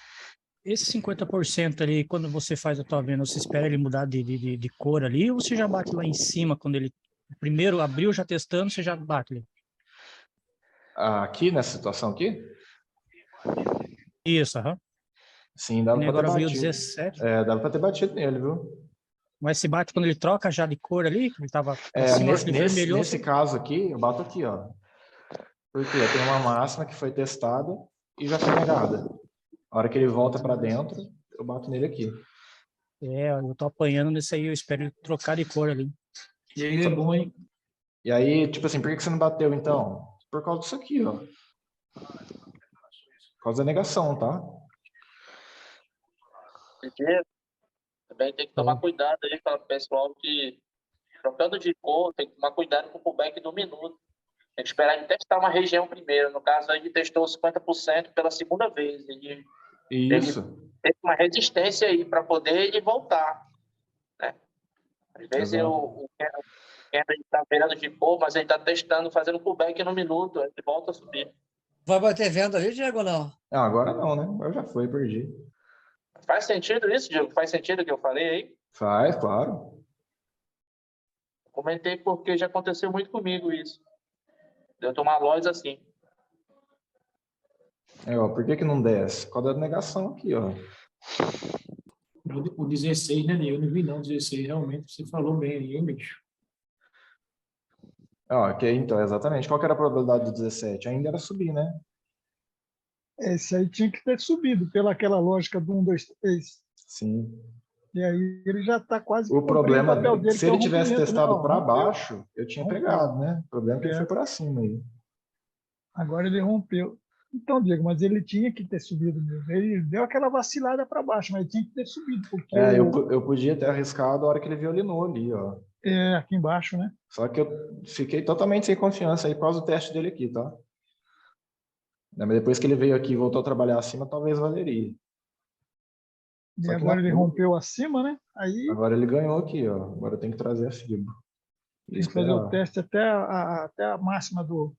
Esse 50% ali, quando você faz a tua venda, você espera ele mudar de cor ali, ou você já bate lá em cima, quando ele primeiro abriu, já testando, você já bate ali? Aqui, nessa situação aqui? Isso, aham. Sim, dava Ele para ter agora abriu batido. 17. É, dava para ter batido nele, viu? Mas se bate quando ele troca já de cor ali, ele tava acima, acho que ele vermelhou. Nesse caso aqui, eu bato aqui, ó. Porque eu tenho uma máxima que foi testada e já foi negada. A hora que ele volta para dentro, eu bato nele aqui. É, eu tô apanhando nesse aí, eu espero ele trocar de cor ali. E aí é bom, hein? E aí, tipo assim, por que você não bateu então? Por causa disso aqui, ó. Por causa da negação, tá? Também tem que tomar cuidado aí com o pessoal que, trocando de cor, tem que tomar cuidado com o pullback do minuto. Tem que esperar ele testar uma região primeiro. No caso, ele testou 50% pela segunda vez. Ele teve uma resistência aí para poder ele voltar. Né? Às vezes o Kendall está virando de cor, mas ele está testando, fazendo pullback no minuto. Ele volta a subir. Vai bater venda ali, Diego, ou não? Não, agora não, né? Agora já foi, perdi. Faz sentido isso, Diego? Faz sentido o que eu falei aí? Faz, claro. Comentei porque já aconteceu muito comigo isso. Eu tomar lojas assim. Ó, por que não desce? Por causa da negação aqui, ó. O 16, né, eu não vi não, 16, realmente, você falou bem aí, hein, bicho? Ok, então, exatamente. Qual que era a probabilidade do 17? Ainda era subir, né? Esse aí tinha que ter subido pelaquela lógica do 1, 2, 3. Sim. E aí ele já está quase o problema papel dele. Se ele tivesse testado para rompeu. baixo, eu tinha pegado, né? O problema é que ele foi para cima aí. Agora ele rompeu. Então, Diego, mas ele tinha que ter subido mesmo. Ele deu aquela vacilada para baixo, mas tinha que ter subido. Porque eu podia ter arriscado a hora que ele violinou ali, ó. É, aqui embaixo, né? Só que eu fiquei totalmente sem confiança aí por causa do teste dele aqui, tá? Mas depois que ele veio aqui e voltou a trabalhar acima, talvez valeria. E agora ele rompeu acima, né? Aí agora ele ganhou aqui, ó. Agora tem que trazer a fibra. Tem que fazer o teste até a máxima do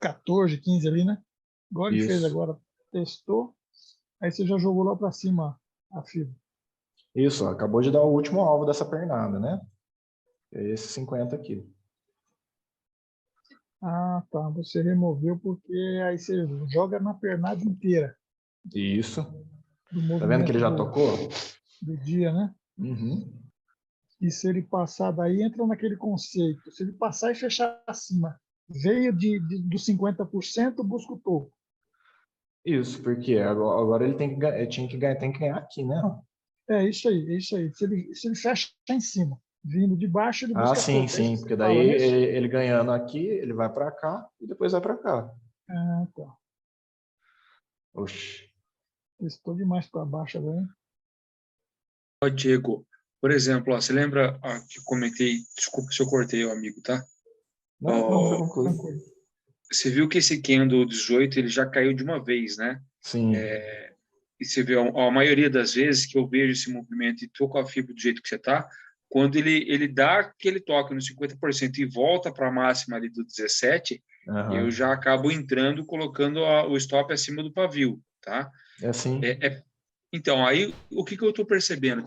14, 15 ali, né? Igual ele fez agora. Testou. Aí você já jogou lá para cima a fibra. Isso, ó, acabou de dar o último alvo dessa pernada, né? É esse 50 aqui. Ah, tá. Você removeu porque aí você joga na pernada inteira. Isso. Tá vendo que ele já tocou? Do dia, né? Uhum. E se ele passar daí, entra naquele conceito. Se ele passar e fechar acima, veio do 50%, busca o topo. Isso, porque agora ele tem que ganhar aqui, né? É isso aí, é isso aí. Se ele fecha em cima, vindo de baixo, ele busca sim, topo. sim, porque daí ele ganhando aqui, ele vai para cá e depois vai para cá. Ah, tá. Oxi. Estou demais para baixo agora, hein? Ó, Diego, por exemplo, ó, você lembra que eu comentei, desculpa se eu cortei o amigo, tá? Não, você viu que esse candle 18 ele já caiu de uma vez, né? Sim. E você vê, a maioria das vezes que eu vejo esse movimento e tô com a fibra do jeito que você tá, quando ele dá aquele toque no 50% e volta para a máxima ali do 17, eu já acabo entrando, colocando o stop acima do pavio, tá? É assim. Então, aí, o que eu estou percebendo?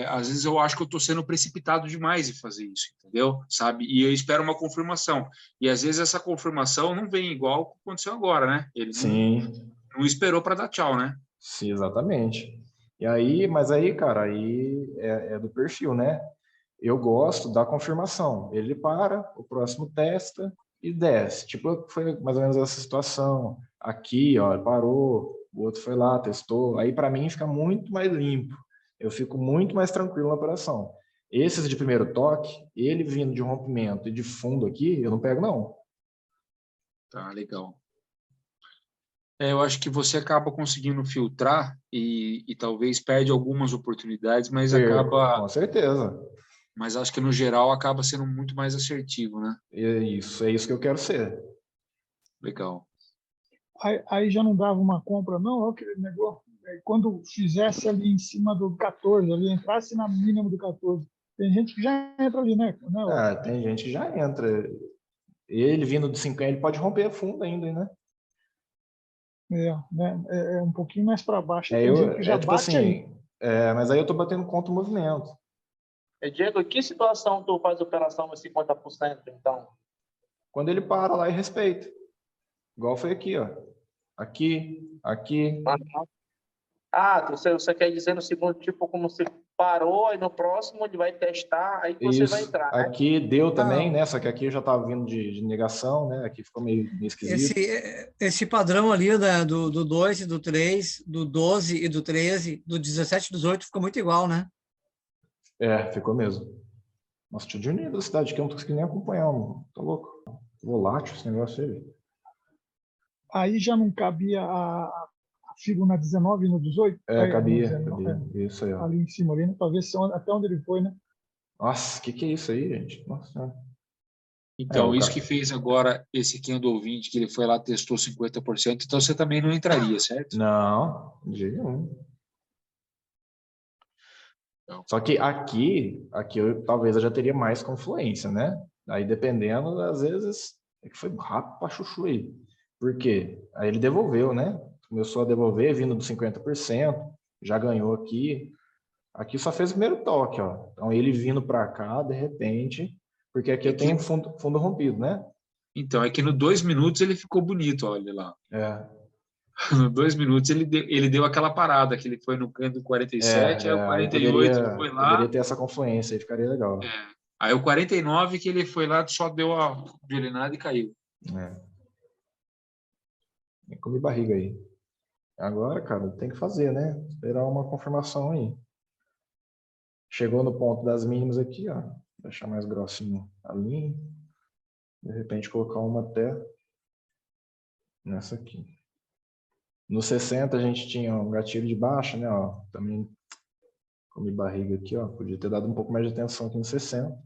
Às vezes eu acho que eu estou sendo precipitado demais em fazer isso, entendeu? Sabe? E eu espero uma confirmação. E, às vezes, essa confirmação não vem igual ao que aconteceu agora, né? Ele não esperou para dar tchau, né? Sim, exatamente. E aí, mas aí, cara, aí é do perfil, né? Eu gosto da confirmação. Ele para, o próximo testa e desce. Tipo, foi mais ou menos essa situação. Aqui, ó, parou, o outro foi lá, testou. Aí, para mim, fica muito mais limpo. Eu fico muito mais tranquilo na operação. Esses de primeiro toque, ele vindo de rompimento e de fundo aqui, eu não pego, não. Tá, legal. Eu acho que você acaba conseguindo filtrar e talvez perde algumas oportunidades, mas Com certeza. Mas acho que no geral acaba sendo muito mais assertivo, né? É isso que eu quero ser. Legal. Aí já não dava uma compra, não? Olha aquele negócio. Quando fizesse ali em cima do 14, ali entrasse na mínima do 14. Tem gente que já entra ali, né? Tem gente que já entra. Ele vindo de 50, ele pode romper a fundo ainda, né? Né? É um pouquinho mais para baixo. Tem gente que já tipo bate aí. assim, mas aí eu tô batendo contra o movimento. Diego, que situação tu faz operação nos 50%, então? Quando ele para lá e respeita. Igual foi aqui, ó. Aqui. Você quer dizer no segundo, tipo, como se parou, e no próximo ele vai testar, aí que você vai entrar, né? Aqui deu também, né? Só que aqui eu já estava vindo de negação, né? Aqui ficou meio esquisito. Esse padrão ali do 2 e do 3, do 12 e do 13, do 17 e do 18 ficou muito igual, né? Ficou mesmo. Nossa, tinha de unir da cidade que eu não tô conseguindo nem acompanhar, mano. Tô louco. Volátil esse negócio aí. Aí já não cabia a figura na 19 e no 18? Cabia. Isso aí, ó. Ali em cima, ali, né? Para ver até onde ele foi, né? Nossa, que é isso aí, gente? Nossa. Então, isso que fez agora esse candle 20, que ele foi lá, testou 50%, então você também não entraria, certo? Não, de jeito nenhum. Só que aqui talvez eu já teria mais confluência, né? Aí dependendo, às vezes, é que foi rápido para chuchu aí. Por quê? Aí ele devolveu, né? Começou a devolver, vindo dos 50%, já ganhou aqui. Aqui só fez o primeiro toque, ó. Então ele vindo para cá, de repente, porque aqui eu tenho fundo rompido, né? Então, é que no 2 minutos ele ficou bonito, olha lá. No 2 minutos ele deu aquela parada, que ele foi no canto 47, aí o 48 foi lá. Poderia ter essa confluência, aí ficaria legal. Aí o 49 que ele foi lá, só deu a violinada e caiu. Nem comi barriga aí. Agora, cara, tem que fazer, né? Esperar uma confirmação aí. Chegou no ponto das mínimas aqui, ó. Deixar mais grossinho a linha. De repente colocar uma até nessa aqui. No 60 a gente tinha um gatilho de baixa, né? Ó, também comi barriga aqui, ó. Podia ter dado um pouco mais de atenção aqui no 60.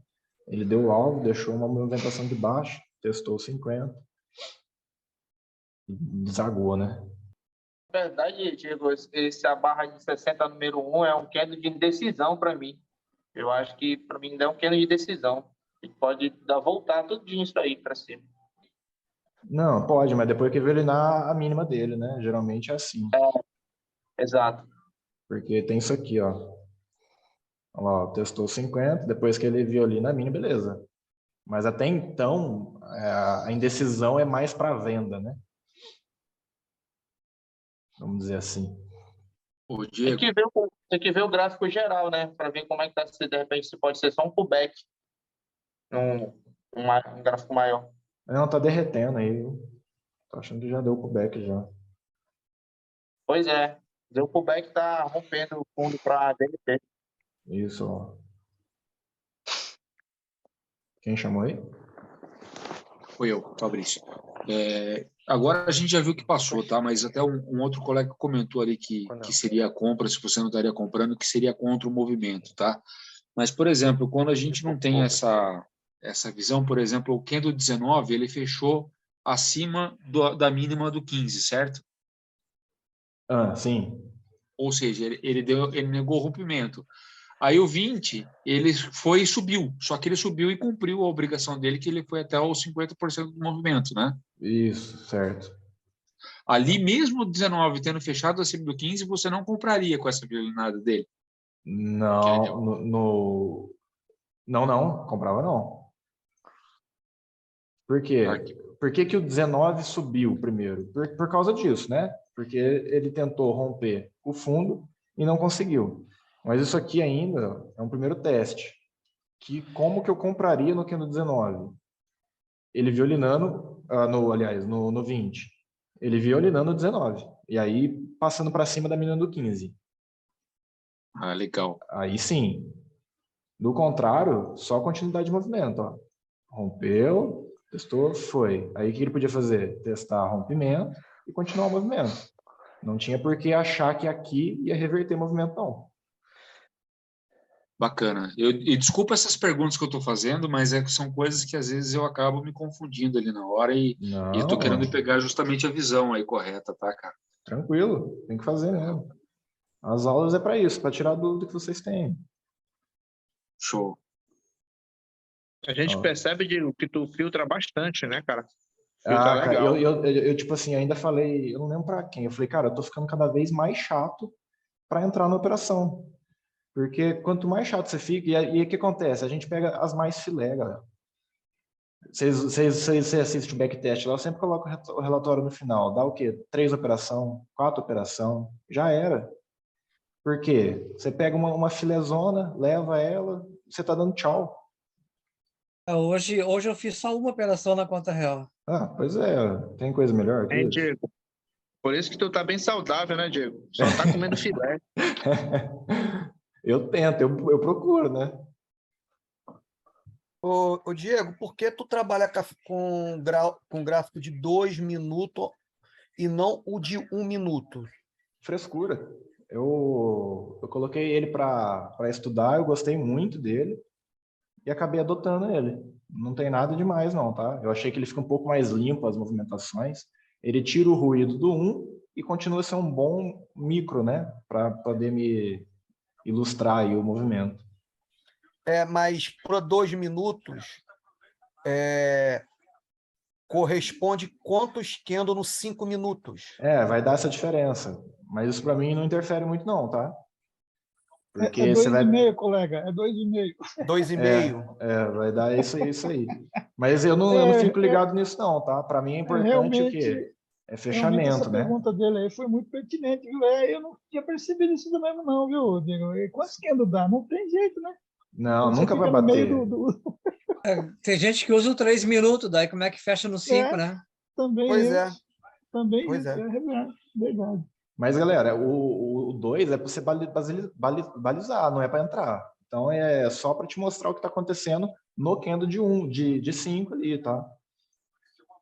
Ele deu o alvo, deixou uma movimentação de baixa, testou 50. Desagou, né? Na verdade, Diego, a barra de 60 número 1 é um candle de indecisão para mim. Eu acho que para mim é um candle de decisão. Ele pode voltar tudo isso aí para cima. Não, pode, mas depois que violinar a mínima dele, né? Geralmente é assim. Exato. Porque tem isso aqui, ó. Olha lá, ó, testou 50, depois que ele violina a mínima, beleza. Mas até então, a indecisão é mais para venda, né? Vamos dizer assim. Ô, Diego. Tem que ver o gráfico geral, né? Para ver como é que tá, se de repente se pode ser só um pullback. Um gráfico maior. Não, tá derretendo aí. Tô achando que já deu pullback já. Pois é. O pullback tá rompendo o fundo para derreter. Isso, ó. Quem chamou aí? Foi eu, Fabrício. Agora a gente já viu que passou, tá? Mas até um outro colega comentou ali que seria a compra, se você não estaria comprando, que seria contra o movimento, tá? Mas, por exemplo, quando a gente não tem essa visão, por exemplo, o candle 19, ele fechou acima da mínima do 15, certo? Sim. Ou seja, ele negou o rompimento. Aí o 20, ele foi e subiu, só que ele subiu e cumpriu a obrigação dele, que ele foi até os 50% do movimento, né? Isso, certo. Ali mesmo o 19 tendo fechado acima do 15, você não compraria com essa violinada dele? Não, não, comprava não. Por quê? Por que que o 19 subiu primeiro? Por causa disso, né? Porque ele tentou romper o fundo e não conseguiu. Mas isso aqui ainda é um primeiro teste. Como que eu compraria no candle 19? Ele violinando, no 20. Ele violinando o 19. E aí, passando para cima da menina do 15. Ah, legal. Aí sim. Do contrário, só continuidade de movimento. Ó. Rompeu, testou, foi. Aí o que ele podia fazer? Testar rompimento e continuar o movimento. Não tinha por que achar que aqui ia reverter o movimento, não. Bacana. E desculpa essas perguntas que eu estou fazendo, mas é que são coisas que às vezes eu acabo me confundindo ali na hora e eu estou querendo Não, pegar justamente a visão aí correta, tá, cara? tranquilo, tem que fazer mesmo. As aulas é para isso, para tirar a dúvida que vocês têm. Show. A gente Ó. percebe, Diego, que tu filtra bastante, né, cara? Filtra Ah, cara, legal. tipo assim, ainda falei, eu não lembro para quem, eu falei, cara, eu tô ficando cada vez mais chato para entrar na operação. Porque quanto mais chato você fica, e o que acontece? A gente pega as mais filé, galera. Vocês assistem o backtest lá, eu sempre coloco o relatório no final. Dá o quê? 3 operação, 4 operação, já era. Por quê? Você pega uma filezona, leva ela, você tá dando tchau. Hoje eu fiz só uma operação na conta real. Ah, pois é, tem coisa melhor que Hein, isso? Diego? Por isso que tu tá bem saudável, né, Diego? Só tá comendo filé. Eu tento, eu procuro, né? Ô, Diego, por que tu trabalha com gráfico de 2 minutos e não o de 1 minuto? Frescura. Eu coloquei ele para estudar, eu gostei muito dele e acabei adotando ele. Não tem nada demais, não, tá? Eu achei que ele fica um pouco mais limpo as movimentações. Ele tira o ruído do 1 e continua a ser um bom micro, né? Para poder me ilustrar aí o movimento. Mas para 2 minutos, corresponde quantos Kendo nos 5 minutos? Vai dar essa diferença. Mas isso para mim não interfere muito, não, tá? Porque É você 2,5, colega, é 2,5. 2,5. vai dar isso aí. Mas eu não fico ligado nisso, não, tá? Para mim é importante o quê? É Realmente essa fechamento, né? pergunta dele aí foi muito pertinente, viu? Eu não tinha percebido isso do mesmo não, viu, Diego? E quantos Kendo dá? Não tem jeito, né? Não, Você nunca vai fica no meio bater. Tem gente que usa o 3 minutos, daí como é que fecha no 5, né? Também Pois isso. é. Também Pois isso, é. verdade. Mas, galera, o 2 é para você balizar, não é para entrar. Então, é só para te mostrar o que está acontecendo no Kendo de 5 ali, tá?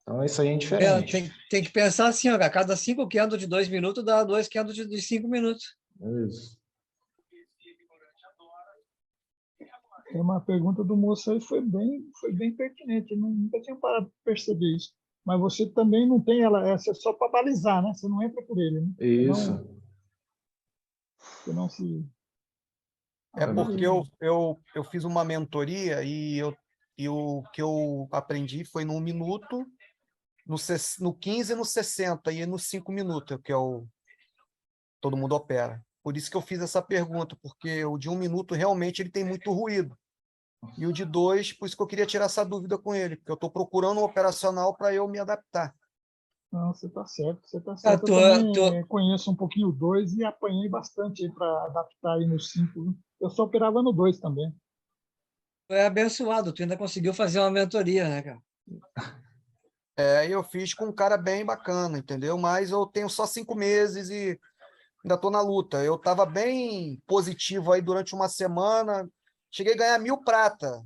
Então, isso aí é indiferente. Tem que pensar assim, ó, a cada 5 Kendo de 2 minutos dá 2 Kendo de 5 minutos. Isso. Uma pergunta do moço aí foi bem pertinente. Eu nunca tinha parado para perceber isso. Mas você também não tem ela, essa é só para balizar, né? Você não entra por ele, né? Isso. Você não se. Porque eu fiz uma mentoria e o que eu aprendi foi no 1 minuto, no 15 e no 60, e no 5 minutos, que é todo mundo opera. Por isso que eu fiz essa pergunta, porque o de 1 minuto realmente ele tem muito ruído. E o de 2, por isso que eu queria tirar essa dúvida com ele, porque eu estou procurando um operacional para eu me adaptar. Não, você está certo, você está certo. Eu também conheço um pouquinho o 2 e apanhei bastante para adaptar aí no 5. Eu só operava no 2 também. Tu é abençoado, tu ainda conseguiu fazer uma mentoria, né, cara? Eu fiz com um cara bem bacana, entendeu? Mas eu tenho só 5 meses e ainda estou na luta. Eu estava bem positivo aí durante uma semana, cheguei a ganhar 1.000 prata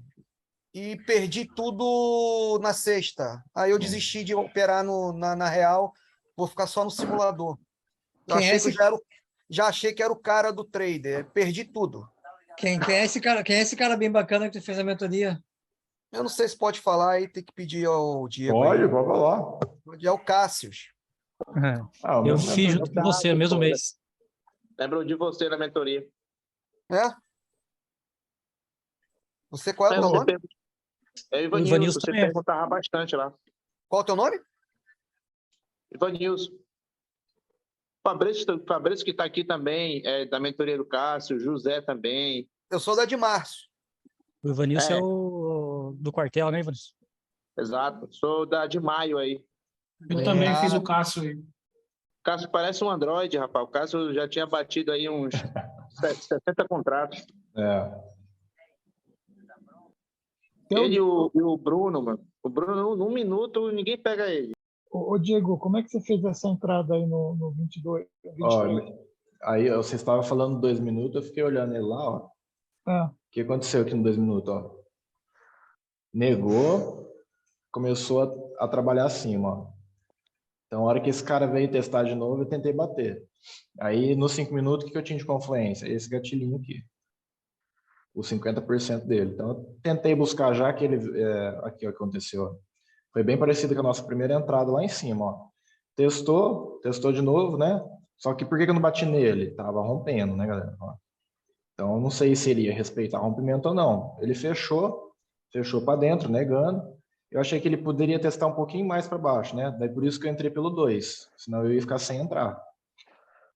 e perdi tudo na sexta. Aí eu desisti de operar na real, vou ficar só no simulador. Já achei que era o cara do trader, perdi tudo. Quem é esse cara? Quem é esse cara bem bacana que tu fez a mentoria? Eu não sei se pode falar aí, tem que pedir ao Diego. Pode falar. É o Cássius. Eu fiz junto com você, no mesmo mês. Lembro de você na mentoria. Você, qual é o teu nome? É Ivanilson, você perguntava bastante lá. Qual é o teu nome? Ivanilson. Fabrício que está aqui também, da mentoria do Cássio, José também. Eu sou da de Março. O Ivanilson é o do quartel, né, Ivanilson? Exato, sou da de Maio aí. Eu também fiz o Cássio aí. O Cássio parece um Android, rapaz. O Cássio já tinha batido aí uns 60 contratos. Ele e o Bruno, mano. O Bruno, num minuto, ninguém pega ele. Ô, Diego, como é que você fez essa entrada aí no 22, Ó, 23? aí você estava falando 2 minutos, eu fiquei olhando ele lá, ó. Ah, O que aconteceu aqui no 2 minutos, ó? Negou, começou a trabalhar acima, ó. Então, a hora que esse cara veio testar de novo, eu tentei bater. Aí, nos 5 minutos, o que eu tinha de confluência? Esse gatilhinho aqui. Os 50% dele. Então, eu tentei buscar já que ele... aqui, ó, o que aconteceu. Foi bem parecido com a nossa primeira entrada lá em cima, ó. Testou de novo, né? Só que por que eu não bati nele? Tava rompendo, né, galera? Ó. Então, eu não sei se ele ia respeitar rompimento ou não. Ele fechou para dentro, negando. Eu achei que ele poderia testar um pouquinho mais para baixo, né? Daí por isso que eu entrei pelo 2, senão eu ia ficar sem entrar.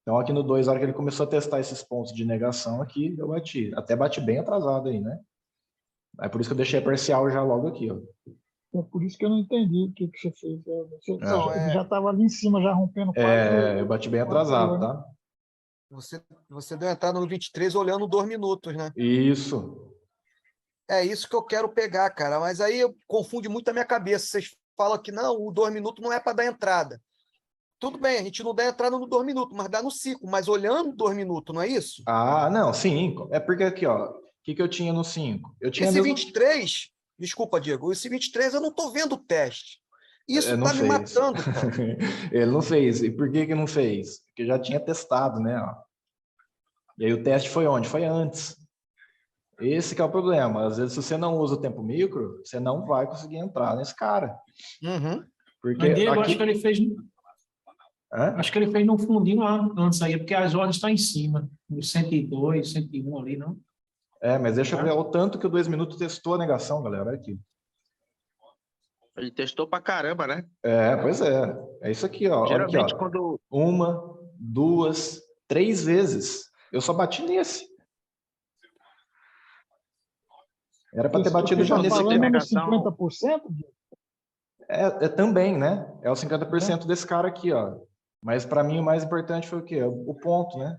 Então aqui no 2, a hora que ele começou a testar esses pontos de negação aqui, eu bati. Até bati bem atrasado aí, né? É por isso que eu deixei a parcial já logo aqui, ó. é por isso que eu não entendi o que você fez. Não, Ele já estava ali em cima, já rompendo quase. Eu bati bem atrasado, tá? Você deu entrada no 23 olhando 2 minutos, né? Isso. É isso que eu quero pegar, cara. Mas aí confunde muito a minha cabeça. Vocês falam que não, o 2 minutos não é para dar entrada. Tudo bem, a gente não dá entrada no 2 minutos, mas dá no 5. Mas olhando 2 minutos, não é isso? Ah, não, sim. É porque aqui, ó, o que eu tinha no 5? Eu tinha Esse mesmo... 23, desculpa, Diego, esse 23 eu não estou vendo o teste. Isso não tá me fez. matando, cara. Ele não fez. E por que não fez? Porque já tinha testado, né? Ó. E aí o teste foi onde? Foi antes. Esse que é o problema. Às vezes, se você não usa o tempo micro, você não vai conseguir entrar nesse cara. Uhum. Porque Mas Diego, aqui... acho que ele fez. Hã? Acho que ele fez no fundinho lá antes aí, porque as ordens estão em cima, no 102, 101 ali, não? Mas deixa eu ver o tanto que o 2 minutos testou a negação, galera. Olha aqui. Ele testou pra caramba, né? Pois é. É isso aqui, ó. Olha aqui, Geralmente, ó. quando 1, 2, 3 vezes. Eu só bati nesse. Era para ter batido já Você está nesse falando aqui. no 50%? Diego? Também, né? É o 50% desse cara aqui, ó. Mas para mim o mais importante foi o quê? O ponto, né?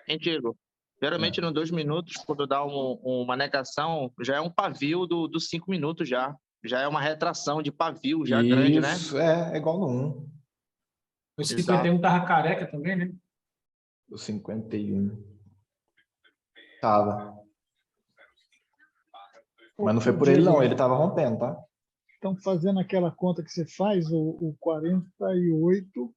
Hein, Diego? Geralmente, nos 2 minutos, quando dá uma negação, já é um pavio dos 5 minutos já. Já é uma retração de pavio já grande, né? Isso, é igual no 1. O 51 tava careca também, né? O 51. Tava. Mas não foi por ele, não. Ele tava rompendo, tá? Então, fazendo aquela conta que você faz, o 48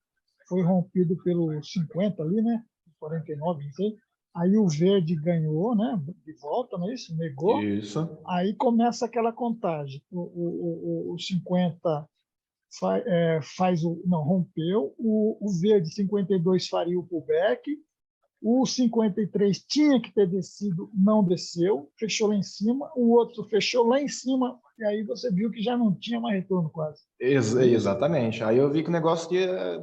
foi rompido pelo 50 ali, né? 49, não sei. Aí o verde ganhou, né? De volta, não é isso? Negou. Isso. Aí começa aquela contagem. O 50 rompeu. O verde 52 faria o pullback. O 53 tinha que ter descido, não desceu, fechou lá em cima. O outro fechou lá em cima, e aí você viu que já não tinha mais retorno quase. Exatamente. Aí eu vi que o negócio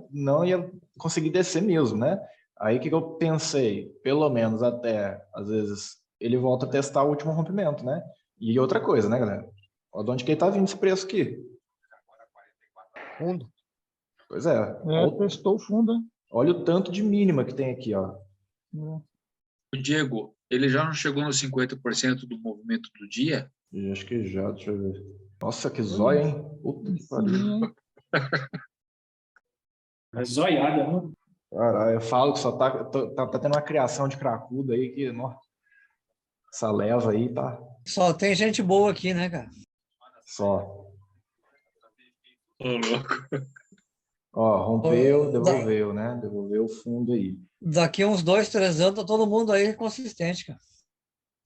não ia conseguir descer mesmo, né? Aí o que eu pensei? Pelo menos até, às vezes, ele volta a testar o último rompimento, né? E outra coisa, né, galera? Olha de onde que ele tá vindo esse preço aqui. Fundo. Pois é. Testou o fundo, né? Olha o tanto de mínima que tem aqui, ó. O Diego, ele já não chegou nos 50% do movimento do dia? Eu acho que já, deixa eu ver. Nossa, que zóia, hein? Puta que pariu. É zoiada, não? Caralho, eu falo que só tá tendo uma criação de cracudo aí que, nossa, essa leva aí tá Só tem gente boa aqui, né, cara? só. Ô, louco. Ó, rompeu, devolveu, né? Devolveu o fundo aí. Daqui uns 2, 3 anos, tá todo mundo aí consistente, cara.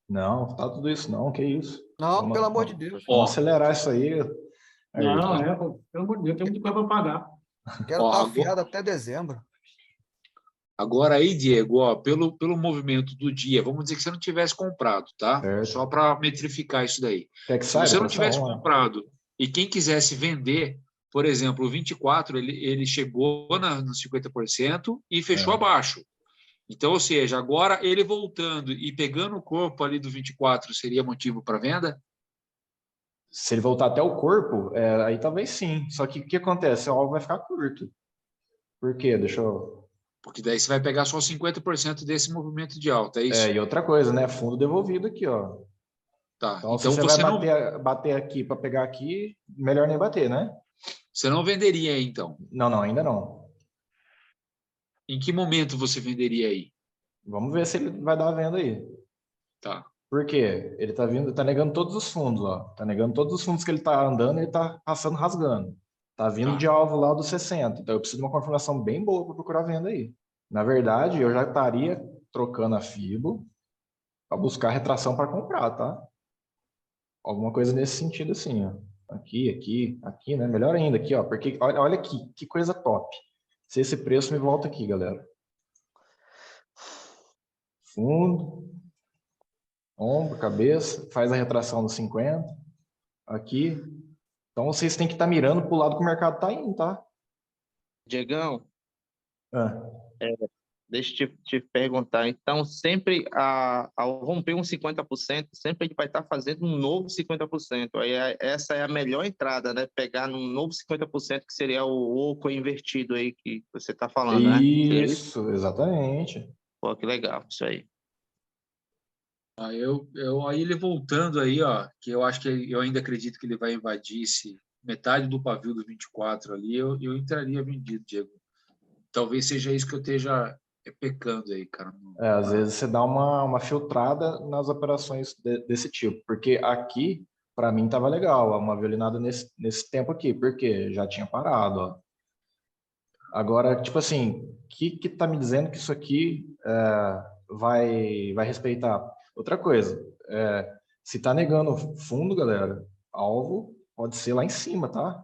Não, tá tudo isso não, que isso. Não, pelo amor de Deus. Vamos acelerar isso aí. Não, pelo amor de Deus, tem muita coisa para pagar. Quero estar afiado até dezembro. Agora aí, Diego, ó, pelo movimento do dia, vamos dizer que você não tivesse comprado, tá? Certo. Só para metrificar isso daí. Se você não tivesse comprado e quem quisesse vender, por exemplo, o 24, ele chegou nos 50% e fechou abaixo. Então, ou seja, agora ele voltando e pegando o corpo ali do 24 seria motivo para venda? Se ele voltar até o corpo, aí talvez sim. Só que o que acontece? O alvo vai ficar curto. Por quê? Porque daí você vai pegar só 50% desse movimento de alta, é isso? E outra coisa, né? Fundo devolvido aqui, ó. Tá. Então se você vai bater aqui para pegar aqui, melhor nem bater, né? Você não venderia aí, então? Não, ainda não. Em que momento você venderia aí? Vamos ver se ele vai dar a venda aí. Tá. Por quê? Ele tá negando todos os fundos, ó. Tá negando todos os fundos que ele tá andando, ele tá passando, rasgando. Tá vindo de alvo lá dos 60. Então eu preciso de uma confirmação bem boa para procurar venda aí. Na verdade, eu já estaria trocando a FIBO para buscar retração para comprar, tá? Alguma coisa nesse sentido assim, ó. Aqui, né? Melhor ainda aqui, ó. Porque olha aqui, que coisa top. Se esse preço me volta aqui, galera. Fundo, ombro, cabeça, faz a retração dos 50. Aqui. Então vocês têm que estar mirando para o lado que o mercado está indo, tá? Diegão, Ah, deixa eu te perguntar. Então, sempre ao romper um 50%, sempre a gente vai estar fazendo um novo 50%. Aí essa é a melhor entrada, né? Pegar num novo 50%, que seria o oco invertido aí que você está falando, né? Seria isso? isso, exatamente. Pô, que legal, isso aí. Aí ele voltando aí, ó, que eu acho que eu ainda acredito que ele vai invadir metade do pavio do 24 ali, eu entraria vendido, Diego. Talvez seja isso que eu esteja pecando aí, cara. Às vezes você dá uma filtrada nas operações desse tipo, porque aqui, para mim, tava legal, uma violinada nesse tempo aqui, porque já tinha parado, ó. Agora, tipo assim, que tá me dizendo que isso aqui vai respeitar? Outra coisa, se tá negando fundo, galera, alvo pode ser lá em cima, tá?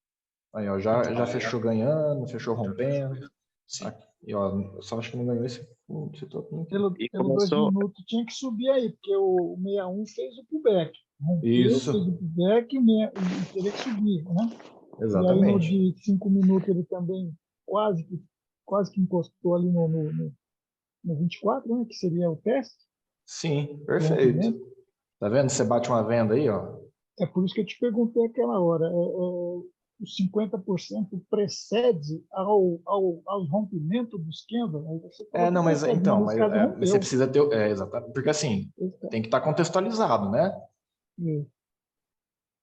Aí, ó, já fechou ganhando, fechou rompendo. Sim. Aqui, ó, eu só acho que não ganhou esse fundo. Pelo 2 minutos tinha que subir aí, porque o 61 fez o pullback. Rompeu, Isso. fez o pullback e teria que subir, né? Exatamente. E aí no de 5 minutos ele também quase que encostou ali no 24, né? Que seria o teste. Sim, perfeito. Tá vendo? Você bate uma venda aí, ó. É por isso que eu te perguntei aquela hora. Os 50% precede aos rompimentos dos candles. Aí você falou Não, que mas precede, então, nesse caso rompeu. você precisa ter. Exatamente. Porque assim, tem que estar contextualizado, né?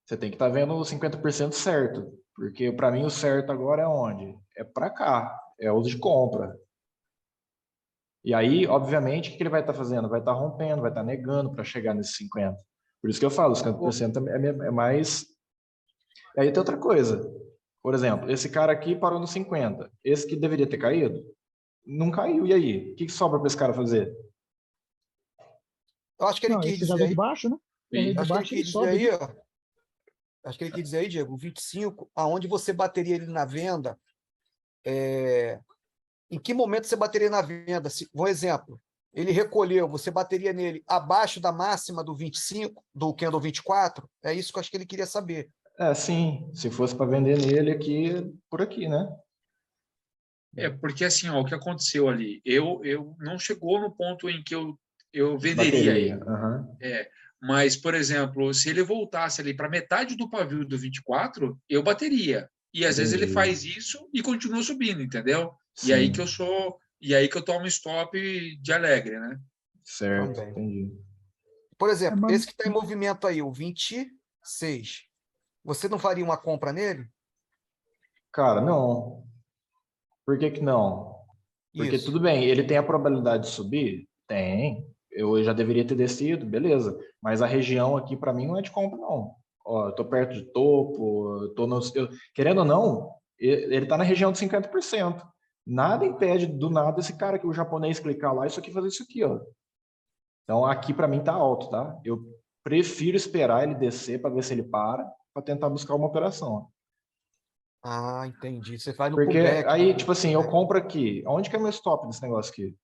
Você tem que estar vendo os 50% certo. Porque para mim o certo agora é onde? É para cá. É uso de compra. E aí, obviamente, o que ele vai estar fazendo? Vai estar rompendo, vai estar negando para chegar nesses 50%. Por isso que eu falo, os 50% é mais. E aí tem outra coisa. Por exemplo, esse cara aqui parou no 50. Esse que deveria ter caído, não caiu. E aí? O que sobra para esse cara fazer? Eu acho que ele quis dizer de baixo, né? Acho que ele quis dizer aí, ó. Acho que ele quis dizer aí, Diego, 25, aonde você bateria ele na venda, em que momento você bateria na venda? Um exemplo, ele recolheu, você bateria nele abaixo da máxima do 25, do candle 24? É isso que eu acho que ele queria saber. Sim, se fosse para vender nele aqui, por aqui, né? Porque assim, ó, o que aconteceu ali, eu não chegou no ponto em que eu venderia aí. Mas, por exemplo, se ele voltasse ali para metade do pavio do 24, eu bateria. E às vezes ele faz isso e continua subindo, entendeu? Sim. E aí que eu tomo stop de alegre, né? Certo, entendi. Por exemplo, esse que está em movimento aí, o 26, você não faria uma compra nele? Cara, não. Por que não? Porque tudo bem, ele tem a probabilidade de subir? Tem. Eu já deveria ter descido, beleza. Mas a região aqui, para mim, não é de compra, não. Ó, eu tô perto de topo, querendo ou não, ele tá na região de 50%. Nada impede, do nada, esse cara que o japonês clicar lá, isso aqui fazer isso aqui, ó. Então, aqui para mim tá alto, tá? Eu prefiro esperar ele descer para ver se ele para tentar buscar uma operação. Ah, entendi. Você faz no Porque pullback, aí, tipo assim, eu compro aqui. Onde que é meu stop desse negócio aqui?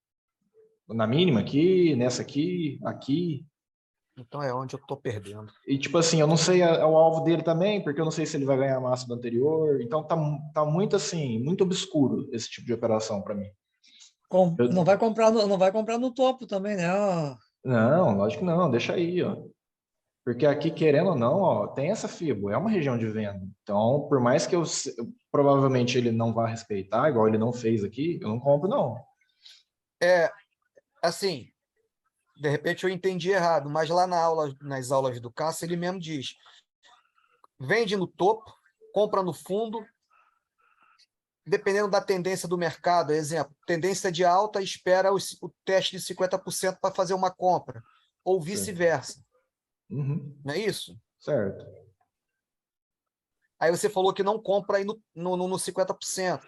Na mínima aqui, nessa aqui, aqui. Então é onde eu tô perdendo. E tipo assim, eu não sei o alvo dele também, porque eu não sei se ele vai ganhar a massa do anterior. Então tá muito assim, muito obscuro esse tipo de operação para mim. Não vai comprar no topo também, né? Não, lógico que não, deixa aí, ó. Porque aqui, querendo ou não, ó, tem essa FIBO, é uma região de venda. Então, por mais que provavelmente ele não vá respeitar, igual ele não fez aqui, eu não compro, não. Assim, de repente eu entendi errado, mas lá nas aulas do Cássio, ele mesmo diz: vende no topo, compra no fundo dependendo da tendência do mercado, exemplo, tendência de alta, espera o teste de 50% para fazer uma compra, ou vice-versa. Uhum. Não é isso? Certo. Aí você falou que não compra aí no 50%.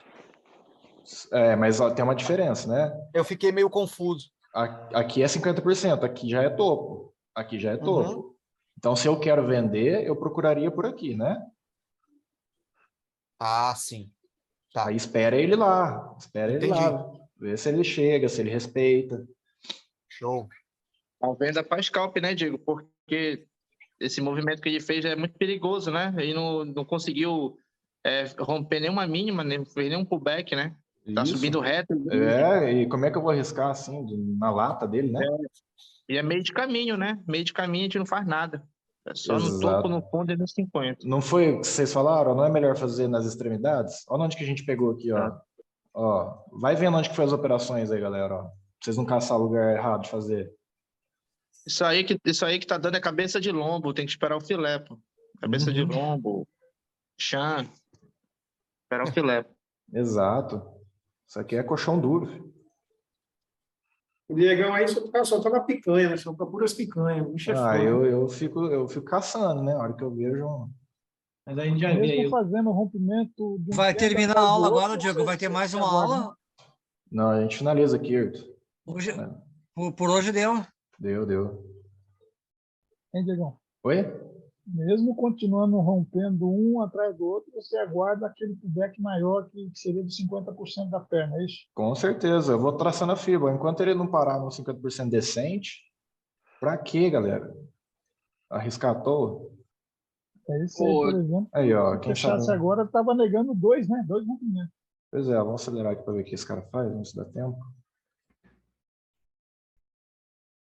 Mas ó, tem uma diferença, né? Eu fiquei meio confuso. Aqui é 50%, aqui já é topo. Aqui já é topo. Então, se eu quero vender, eu procuraria por aqui, né? Ah, sim. Tá. Aí espera ele lá. Espera ele Entendi. lá. Vê se ele chega, se ele respeita. Show. A venda faz scalp, né, Diego? Porque esse movimento que ele fez é muito perigoso, né? Ele não conseguiu romper nenhuma mínima, nem fez nenhum pullback, né? Tá Isso. subindo reto. E como é que eu vou arriscar assim, na lata dele, né? E é meio de caminho, né? Meio de caminho a gente não faz nada. É só no Exato. topo, no fundo e no 50. Não foi o que vocês falaram? Não é melhor fazer nas extremidades? Olha onde que a gente pegou aqui, ó. Ó, vai vendo onde que foi as operações aí, galera, ó. Pra vocês não caçar o lugar errado de fazer. Isso aí que tá dando é cabeça de lombo, tem que esperar o filé, pô. Cabeça de lombo, chã, esperar o filé. Exato. Isso aqui é colchão duro, filho. O Diegão aí só tá na picanha, né? Só procura as picanhas. O bicho é foda. Eu fico caçando, né? A hora que eu vejo. Mas a gente já vê Mesmo aí. fazendo rompimento de um Vai candle terminar a atrás do aula outro, agora, Diego? Vai ter mais você uma aguarda, né? aula? Não, a gente finaliza aqui, Arthur. Hoje, por hoje deu. Deu. Hein, Diegão? Oi? Mesmo continuando rompendo um atrás do outro, você aguarda aquele pullback maior que seria de 50% da perna, é isso? Com certeza. Eu vou traçando a fibra. Enquanto ele não parar no 50% decente, pra quê, galera? Arriscar à toa? É isso aí, por exemplo. Aí, ó. Se Quem fechasse sabe. agora, estava negando dois, né? Dois rompimentos. Pois é, vamos acelerar aqui para ver o que esse cara faz, não se dá tempo.